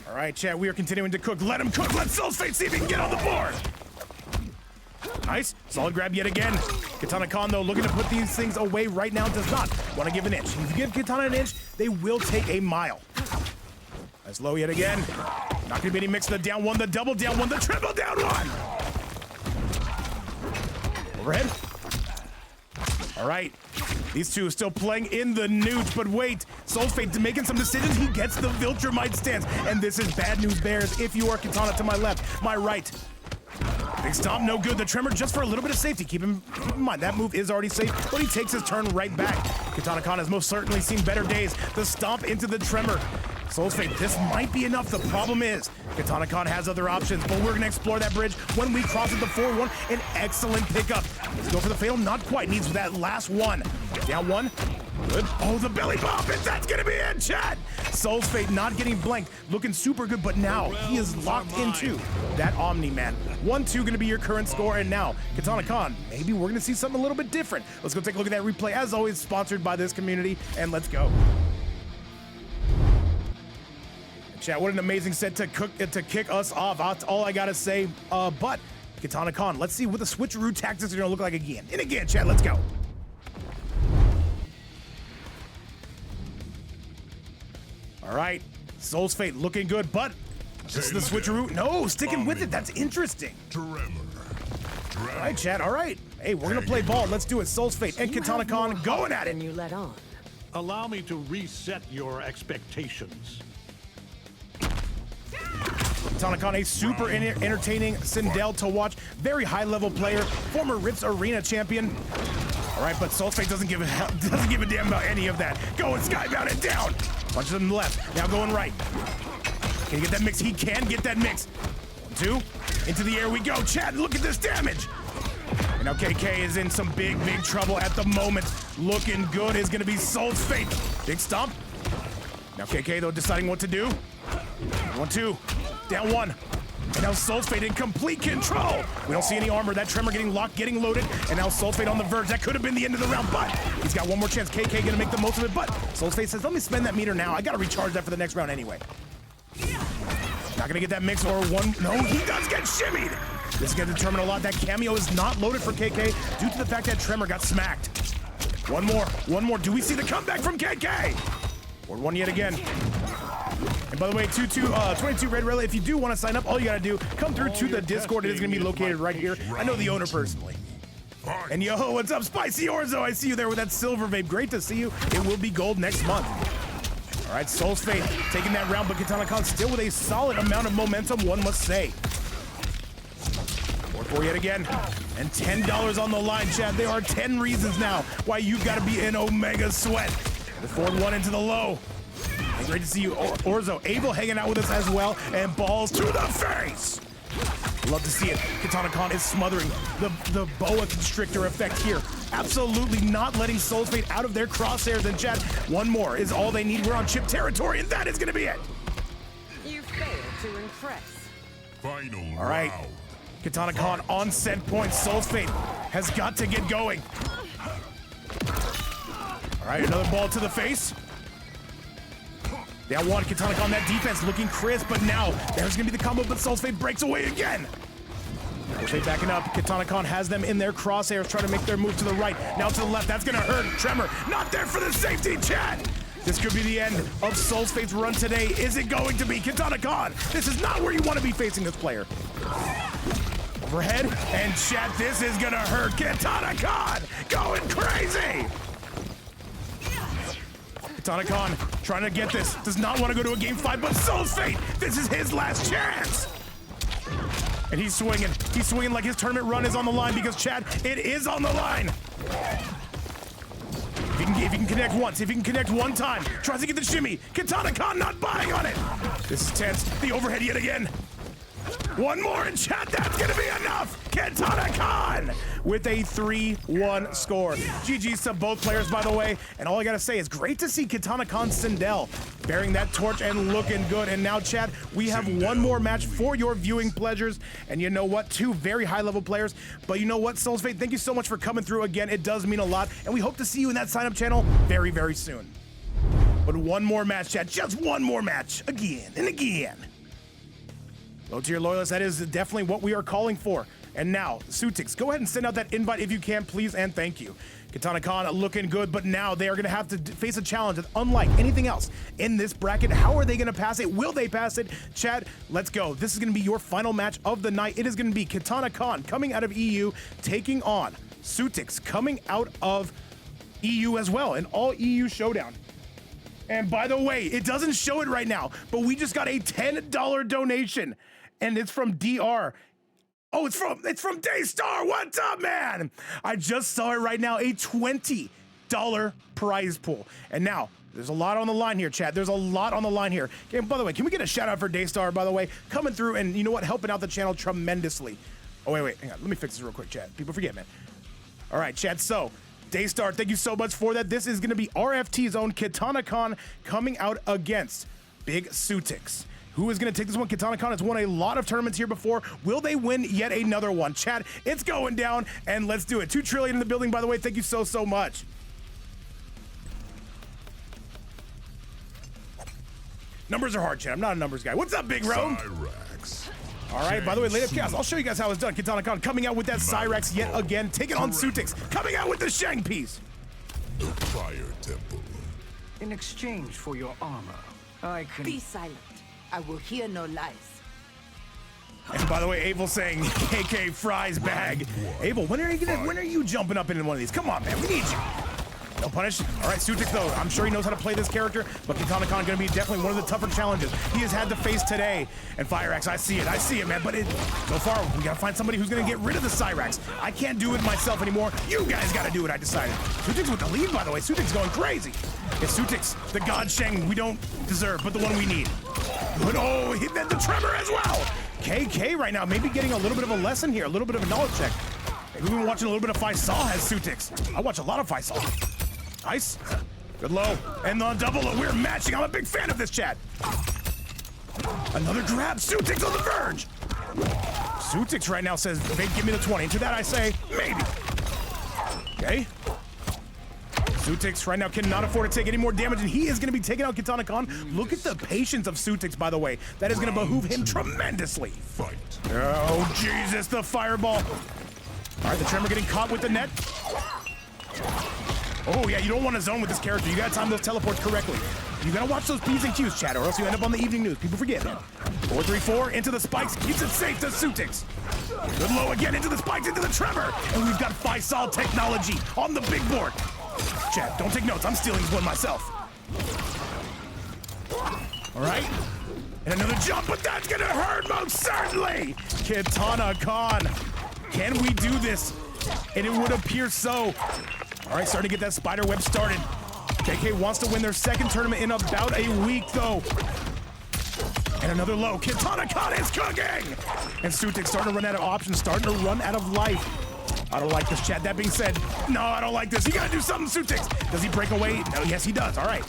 All right, chat, we are continuing to cook. Let him cook. Let SoulsFate see if he can get on the board. Nice. Solid grab yet again. Kitanakahn, though, looking to put these things away right now, does not want to give an inch. If you give Kitana an inch, they will take a mile. Nice low yet again. Not going to be any mix of the down one, the double down one, the triple down one. Overhead. All right. These two are still playing in the nooch, but wait. SoulsFate making some decisions. He gets the Viltrumite stance. And this is bad news bears if you are Kitana to my left, my right. Big stomp, no good. The tremor just for a little bit of safety. Keep in mind, that move is already safe, but he takes his turn right back. Kitanakahn has most certainly seen better days. The stomp into the tremor. SoulsFate, this might be enough. The problem is, Kitanakahn has other options, but we're gonna explore that bridge when we cross at the 4-1. An excellent pickup. Let's go for the fatal, not quite. Needs that last one. Down one. Good. Oh, the belly bump, and that's gonna be it, chat. SoulsFate not getting blanked, looking super good, but now he is locked into that Omni-Man. 1-2 gonna be your current score, and now, Kitanakahn, maybe we're gonna see something a little bit different. Let's go take a look at that replay, as always, sponsored by this community, and let's go. Chat, what an amazing set to kick us off. That's all I gotta say. But Kitanakahn, let's see what the switcheroo tactics are gonna look like again. And again, chat, let's go. All right, SoulsFate looking good, but this is the switcheroo. No, sticking with it. That's interesting. All right, chat. All right. Hey, we're gonna play ball. Let's do it. SoulsFate and Kitanakahn going at it. Than you let on. Allow me to reset your expectations. Kitanakahn, a super entertaining Sindel to watch. Very high-level player, former Rips Arena champion. All right, but SoulsFate doesn't give a damn about any of that. Going skybound and down. Punches him left. Now going right. Can he get that mix? He can get that mix. 1, 2. Into the air we go. Chad, look at this damage. And now KK is in some big trouble at the moment. Looking good is going to be SoulsFate. Big stomp. Now KK, though, deciding what to do. 1, 2. Down one. And now SoulsFate in complete control. We don't see any armor. That tremor getting locked, getting loaded. And now SoulsFate on the verge. That could have been the end of the round, but he's got one more chance. KK gonna make the most of it, but SoulsFate says, let me spend that meter now. I gotta recharge that for the next round anyway. Not gonna get that mix or one. No, he does get shimmied. This is gonna determine a lot. That cameo is not loaded for KK due to the fact that tremor got smacked. One more. Do we see the comeback from KK? Or one yet again. And by the way, 22 Red Relay, if you do want to sign up, all you got to do, come through to the Discord. It is going to be located right here. I know the owner personally. And yo, what's up, Spicy Orzo? I see you there with that silver vape. Great to see you. It will be gold next month. All right, SoulsFate taking that round, but Kitanakahn still with a solid amount of momentum, one must say. 4-4 yet again, and $10 on the line, Chad. There are 10 reasons now why you've got to be in Omega Sweat. The 4-1 into the low. And great to see you, Orzo. Abel hanging out with us as well, and balls to the face. Love to see it. Kitanakahn is smothering the boa constrictor effect here. Absolutely not letting SoulsFate out of their crosshairs. And Chad, one more is all they need. We're on chip territory, and that is going to be it. You failed to impress. Final All right. round. Kitanakahn on set point. SoulsFate has got to get going. All right, another ball to the face. Down one, Kitanakahn, that defense looking crisp, but now there's gonna be the combo, but SoulsFate breaks away again. SoulsFate backing up. Kitanakahn has them in their crosshairs, trying to make their move to the right. Now to the left, that's gonna hurt. Tremor, not there for the safety, Chad. This could be the end of SoulsFate's run today. Is it going to be? Kitanakahn, this is not where you want to be facing this player. Overhead, and Chad, this is gonna hurt. Kitanakahn going crazy. Kitanakahn trying to get this, does not want to go to a game 5, but SoulsFate, this is his last chance. And he's swinging like his tournament run is on the line, because Chad, it is on the line. If he can connect once, if he can connect one time, tries to get the shimmy. Kitanakahn not buying on it. This is tense, the overhead yet again. One more, and Chad, that's gonna be enough. Kitanakahn with a 3-1 score. GG's to both players, by the way. And all I gotta say is great to see Kitanakahn Sindel bearing that torch and looking good. And now, Chad, we have one more match for your viewing pleasures. And you know what? 2 very high-level players. But you know what, SoulsFate, thank you so much for coming through again. It does mean a lot. And we hope to see you in that sign-up channel very, very soon. But one more match, Chad. Just one more match. Again and again. Low-tier loyalists, that is definitely what we are calling for. And now, Xoutics, go ahead and send out that invite if you can, please, and thank you. Kitanakahn looking good, but now they are going to have to face a challenge that's unlike anything else in this bracket. How are they going to pass it? Will they pass it? Chad, let's go. This is going to be your final match of the night. It is going to be Kitanakahn coming out of EU, taking on Xoutics coming out of EU as well, an all-EU showdown. And by the way, it doesn't show it right now, but we just got a $10 donation. And it's from DR. Oh, it's from Daystar. What's up, man? I just saw it right now, a $20 prize pool. And now, there's a lot on the line here, chat. There's a lot on the line here. And by the way, can we get a shout out for Daystar, by the way? Coming through and, you know what, helping out the channel tremendously. Oh, wait, hang on. Let me fix this real quick, chat. People forget, man. All right, chat, so Daystar, thank you so much for that. This is going to be RFT's own Kitanakahn coming out against Big Xoutics. Who is going to take this one? Kitanakahn has won a lot of tournaments here before. Will they win yet another one? Chat, it's going down, and let's do it. 2 trillion in the building, by the way. Thank you so, so much. Numbers are hard, chat. I'm not a numbers guy. What's up, Big Rome? Cyrax. All right, by the way, late up chaos. I'll show you guys how it's done. Kitanakahn coming out with that Cyrax yet again, taking on Xoutics, coming out with the Shang piece. The Fire Temple. In exchange for your armor, I can... Be silent. I will hear no lies. And by the way, Abel saying KK Fry's bag. Abel, when are you jumping up into one of these? Come on, man, we need you. No punish. All right, Xoutics though, I'm sure he knows how to play this character, but Kitanakahn gonna be definitely one of the tougher challenges he has had to face today. And Fireaxe, I see it, man, but so far, we gotta find somebody who's gonna get rid of the Cyrax. I can't do it myself anymore. You guys gotta do it, I decided. Xoutics with the lead, by the way. Xoutics going crazy. It's Xoutics, the God Shang we don't deserve, but the one we need. But oh, he had the tremor as well. KK right now, maybe getting a little bit of a lesson here, a little bit of a knowledge check. Maybe we've been watching a little bit of Faisal as Xoutics. I watch a lot of Faisal. Nice. Good low. And on double, we're matching. I'm a big fan of this, chat. Another grab. Xoutics on the verge. Xoutics right now says, give me the 20. To that I say, maybe. Okay. Xoutics right now cannot afford to take any more damage, and he is going to be taking out Kitanakahn. Look at the patience of Xoutics, by the way. That is going to behoove him tremendously. Fight. Oh, Jesus, the fireball. All right, the tremor getting caught with the net. Oh, yeah, you don't want to zone with this character. You got to time those teleports correctly. You got to watch those P's and Q's, chat, or else you end up on the evening news. People forget, man. 4-3-4 into the spikes. Keeps it safe to Xoutics. Good low again into the spikes, into the tremor. And we've got Faisal technology on the big board. Chat, don't take notes. I'm stealing this one myself. All right. And another jump, but that's gonna hurt most certainly. Kitanakahn. Can we do this? And it would appear so. All right, starting to get that spider web started. KK wants to win their second tournament in about a week, though. And another low. Kitanakahn is cooking! And Xoutics starting to run out of options, starting to run out of life. I don't like this, chat. That being said, no, I don't like this. You gotta do something, Xoutics. Does he break away? No, yes, he does. All right.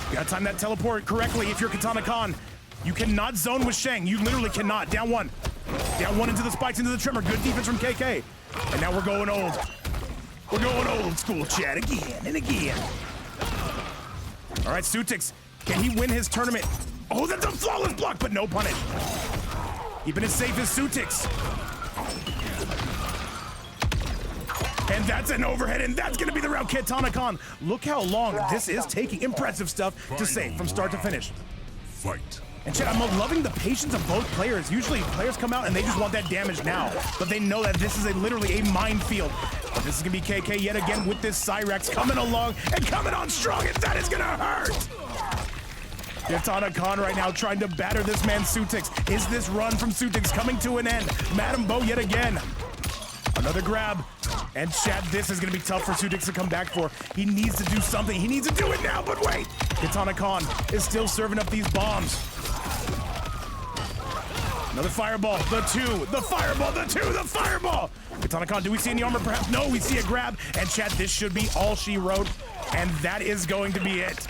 You gotta time that teleport correctly if you're Kitanakahn. You cannot zone with Shang. You literally cannot. Down one. Down one into the spikes, into the trimmer. Good defense from KK. And now we're going old. We're going old school, chat, again and again. All right, Xoutics. Can he win his tournament? Oh, that's a flawless block, but no punish. Keeping it safe is Xoutics. And that's an overhead, and that's gonna be the round. Kitanakahn. Look how long this is taking. Impressive stuff to save from start to finish. Fight. And chat, I'm loving the patience of both players. Usually players come out and they just want that damage now, but they know that this is literally a minefield. But this is gonna be KK yet again with this Cyrax coming along and coming on strong, and that is gonna hurt. Kitanakahn right now trying to batter this man Xoutics. Is this run from Xoutics coming to an end? Madam Bo yet again. Another grab. And chat, this is gonna be tough for Xoutics to come back for. He needs to do something. He needs to do it now, but wait. Kitanakahn is still serving up these bombs. Another fireball, the two, the fireball, the two, the fireball. Kitanakahn, do we see any armor perhaps? No, we see a grab. And chat, this should be all she wrote. And that is going to be it.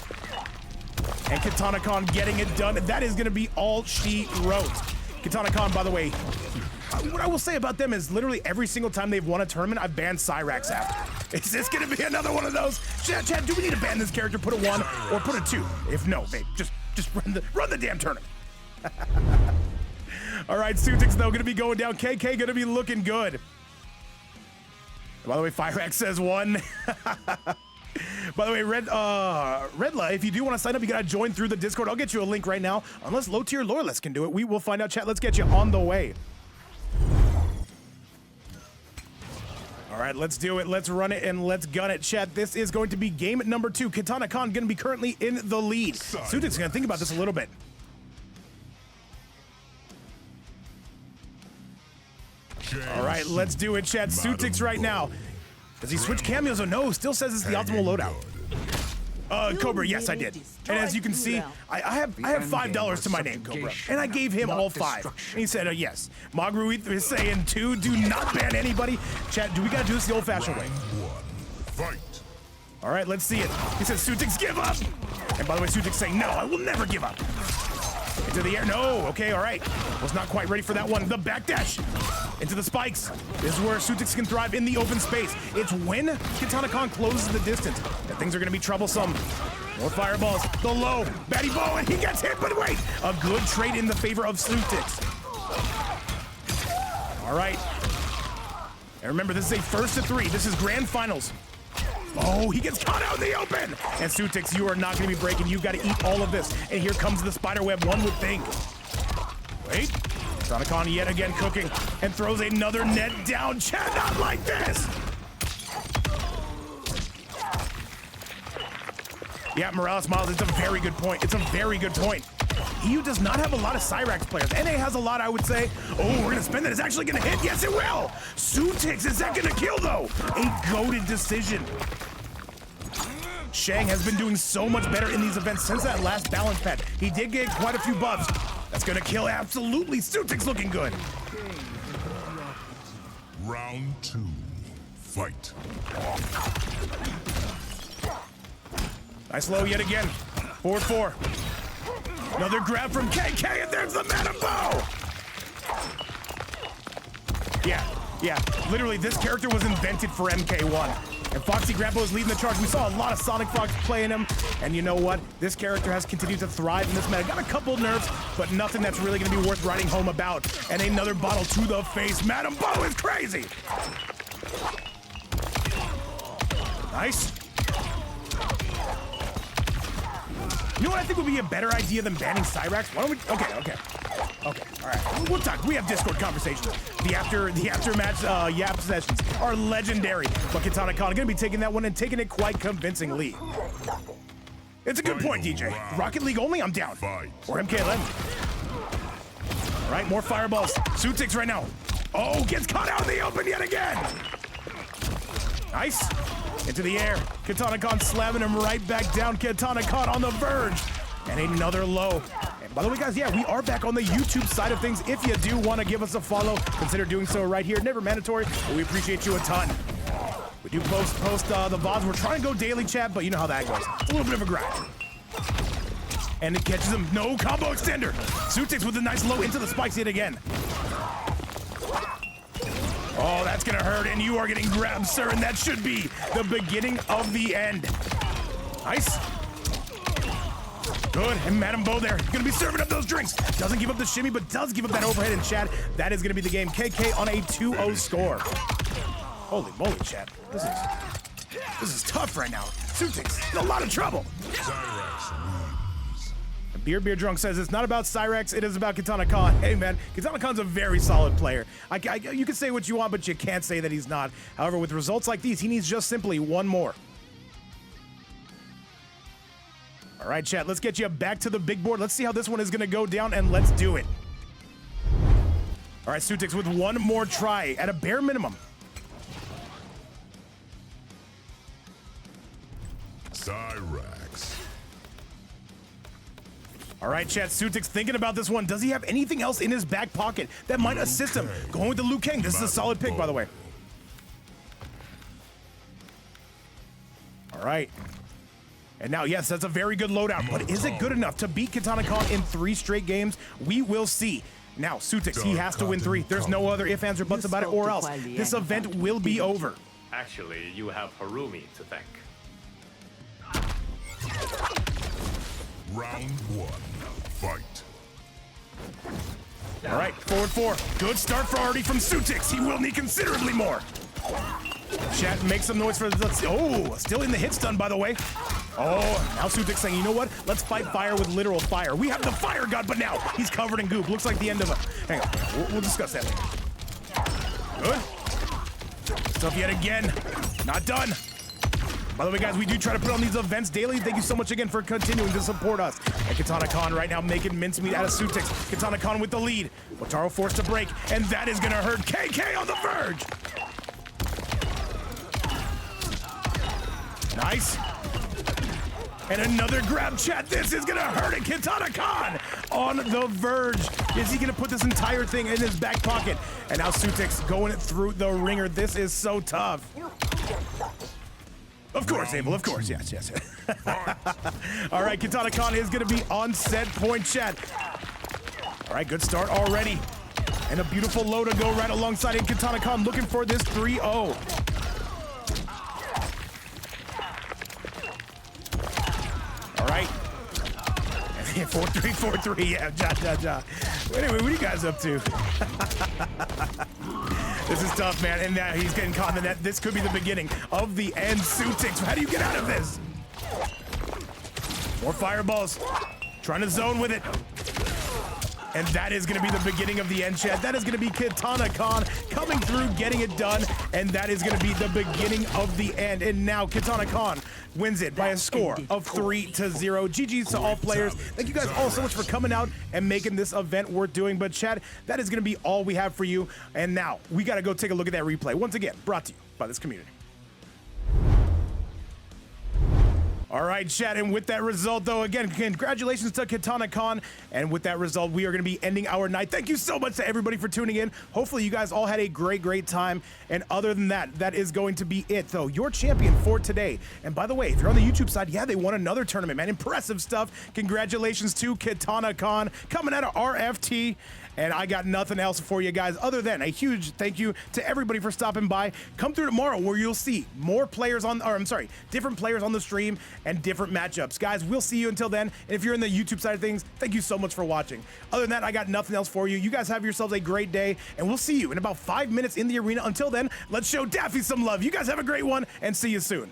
And Kitanakahn getting it done. That is gonna be all she wrote. Kitanakahn, by the way, what I will say about them is literally every single time they've won a tournament, I've banned Cyrax after. Is this gonna be another one of those? Chat, do we need to ban this character, put a 1 or put a 2? If no, babe, just run the damn tournament. All right, Xoutics though gonna be going down. KK gonna be looking good. By the way, Fireaxe says 1. By the way, Redla, if you do want to sign up, you gotta join through the Discord. I'll get you a link right now. Unless low tier loyalists can do it, we will find out. Chat, let's get you on the way. All right, let's do it. Let's run it and let's gun it. Chat, this is going to be game number 2. Kitanakahn gonna be currently in the lead. Xoutics gonna think about this a little bit. All right, let's do it, chat. Xoutics right now. Does he switch cameos or no? Still says it's the optimal loadout. Cobra, yes, I did. And as you can see, I have $5 to my name, Cobra. And I gave him all 5. And he said, yes. Magru is saying 2, do not ban anybody. Chat, do we gotta do this the old-fashioned way? Fight. All right, let's see it. He says, Xoutics, give up. And by the way, Xoutics saying, no, I will never give up. Into the air, no, okay, all right. Was not quite ready for that one. The backdash into the spikes. This is where Xoutics can thrive in the open space. It's when Kitanakahn closes the distance that things are gonna be troublesome. More fireballs, the low, Batty Bow, and he gets hit, but wait, a good trade in the favor of Xoutics. All right. And remember, this is a first to 3. This is grand finals. Oh, he gets caught out in the open! And Xoutics, you are not gonna be breaking. You've got to eat all of this. And here comes the spider web, one would think. Wait. Kitanakahn yet again cooking and throws another net down. Chat, not like this! Yeah, Morales Miles, it's a very good point. It's a very good point. EU does not have a lot of Cyrax players. NA has a lot, I would say. Oh, we're gonna spin that. It's actually gonna hit. Yes, it will. Xoutics, is that gonna kill though? A goated decision. Shang has been doing so much better in these events since that last balance pad. He did get quite a few buffs. That's gonna kill absolutely. Xoutics looking good. Round 2. Fight. Nice low yet again. 4-4. Another grab from KK, and there's the Madam Bow! Yeah, literally this character was invented for MK1. And Foxy Grandpa is leading the charge. We saw a lot of Sonic Fox playing him, and you know what? This character has continued to thrive in this meta. Got a couple nerfs, but nothing that's really gonna be worth writing home about. And another bottle to the face. Madam Bow is crazy! Nice. You know what I think would be a better idea than banning Cyrax? Why don't we? Okay, all right. We'll talk. We have Discord conversations. The after-match Yap sessions are legendary. But Kitanakahn gonna be taking that one and taking it quite convincingly. It's a good point, DJ. Rocket League only, I'm down. Or MK11. All right, more fireballs. Xoutics right now. Oh, gets caught out in the open yet again. Nice. Into the air. Kitanakahn slamming him right back down. Kitanakahn on the verge. And another low. And by the way, guys, yeah, we are back on the YouTube side of things. If you do want to give us a follow, consider doing so right here. Never mandatory, but we appreciate you a ton. We do post the VODs. We're trying to go daily, chat, but you know how that goes. It's a little bit of a grind. And it catches him. No combo extender. Xoutics with a nice low into the spikes yet again. Oh, that's gonna hurt, and you are getting grabbed, sir, and that should be the beginning of the end. Nice. Good, and Madam Bo there, gonna be serving up those drinks. Doesn't give up the shimmy, but does give up that overhead in chat. That is gonna be the game. KK on a 2-0 score. Holy moly, chat. This is tough right now. Xoutics in a lot of trouble. Beer Drunk says it's not about Cyrax, it is about Kitanakahn. Hey man, Kitanakahn's a very solid player. You can say what you want, but you can't say that he's not. However, with results like these, he needs just simply one more. All right, chat, let's get you back to the big board. Let's see how this one is gonna go down, and let's do it. All right, Xoutics with one more try at a bare minimum. Cyrax. All right, chat, Xoutics thinking about this one. Does he have anything else in his back pocket that might assist him? Going with the Liu Kang. This is a solid pick, by the way. All right. And now, yes, that's a very good loadout, but is it good enough to beat Kitanakahn in 3 straight games? We will see. Now, Xoutics, he has to win 3. There's no other ifs, ands, or buts about it, or else this event will be over. Actually, you have Harumi to thank. Round 1. Fight. All right, forward 4. Good start for Artie from Xoutics. He will need considerably more. Chat, make some noise for the... Oh, still in the hit stun, by the way. Oh, now Xoutics saying, you know what? Let's fight fire with literal fire. We have the fire god, but now he's covered in goop. Looks like the end of a... Hang on, we'll discuss that later. Good. Stuff yet again. Not done. By the way, guys, we do try to put on these events daily. Thank you so much again for continuing to support us. And Kitanakahn right now making mincemeat out of Xoutics. Kitanakahn with the lead. Wataru forced to break, and that is going to hurt KK on the verge. Nice. And another grab, chat. This is going to hurt it. Kitanakahn on the verge. Is he going to put this entire thing in his back pocket? And now Xoutics going through the ringer. This is so tough. Of course, Abel, of course, yes. All right, Kitanakahn is gonna be on set point, chat. All right, good start already. And a beautiful low to go right alongside him. Kitanakahn looking for this 3-0. All right. 4-3, 4-3, yeah, Anyway, what are you guys up to? This is tough, man, and now he's getting caught in the net. This could be the beginning of the end. Xoutics, how do you get out of this? More fireballs. Trying to zone with it. And that is going to be the beginning of the end, chat. That is going to be Kitanakahn coming through, getting it done, and that is going to be the beginning of the end. And now Kitanakahn wins it by a score of 3-0. GG's to all players. Thank you guys all so much for coming out and making this event worth doing. But chat, that is going to be all we have for you. And now we got to go take a look at that replay. Once again, brought to you by this community. All right, chat, and with that result, though, again, congratulations to Kitanakahn. And with that result, we are going to be ending our night. Thank you so much to everybody for tuning in. Hopefully, you guys all had a great time. And other than that, that is going to be it, though. Your champion for today. And by the way, if you're on the YouTube side, yeah, they won another tournament, man. Impressive stuff. Congratulations to Kitanakahn coming out of RFT. And I got nothing else for you guys other than a huge thank you to everybody for stopping by. Come through tomorrow where you'll see more players on, or I'm sorry, different players on the stream and different matchups. Guys, we'll see you until then. And if you're in the YouTube side of things, thank you so much for watching. Other than that, I got nothing else for you. You guys have yourselves a great day, and we'll see you in about 5 minutes in the arena. Until then, let's show Daffy some love. You guys have a great one, and see you soon.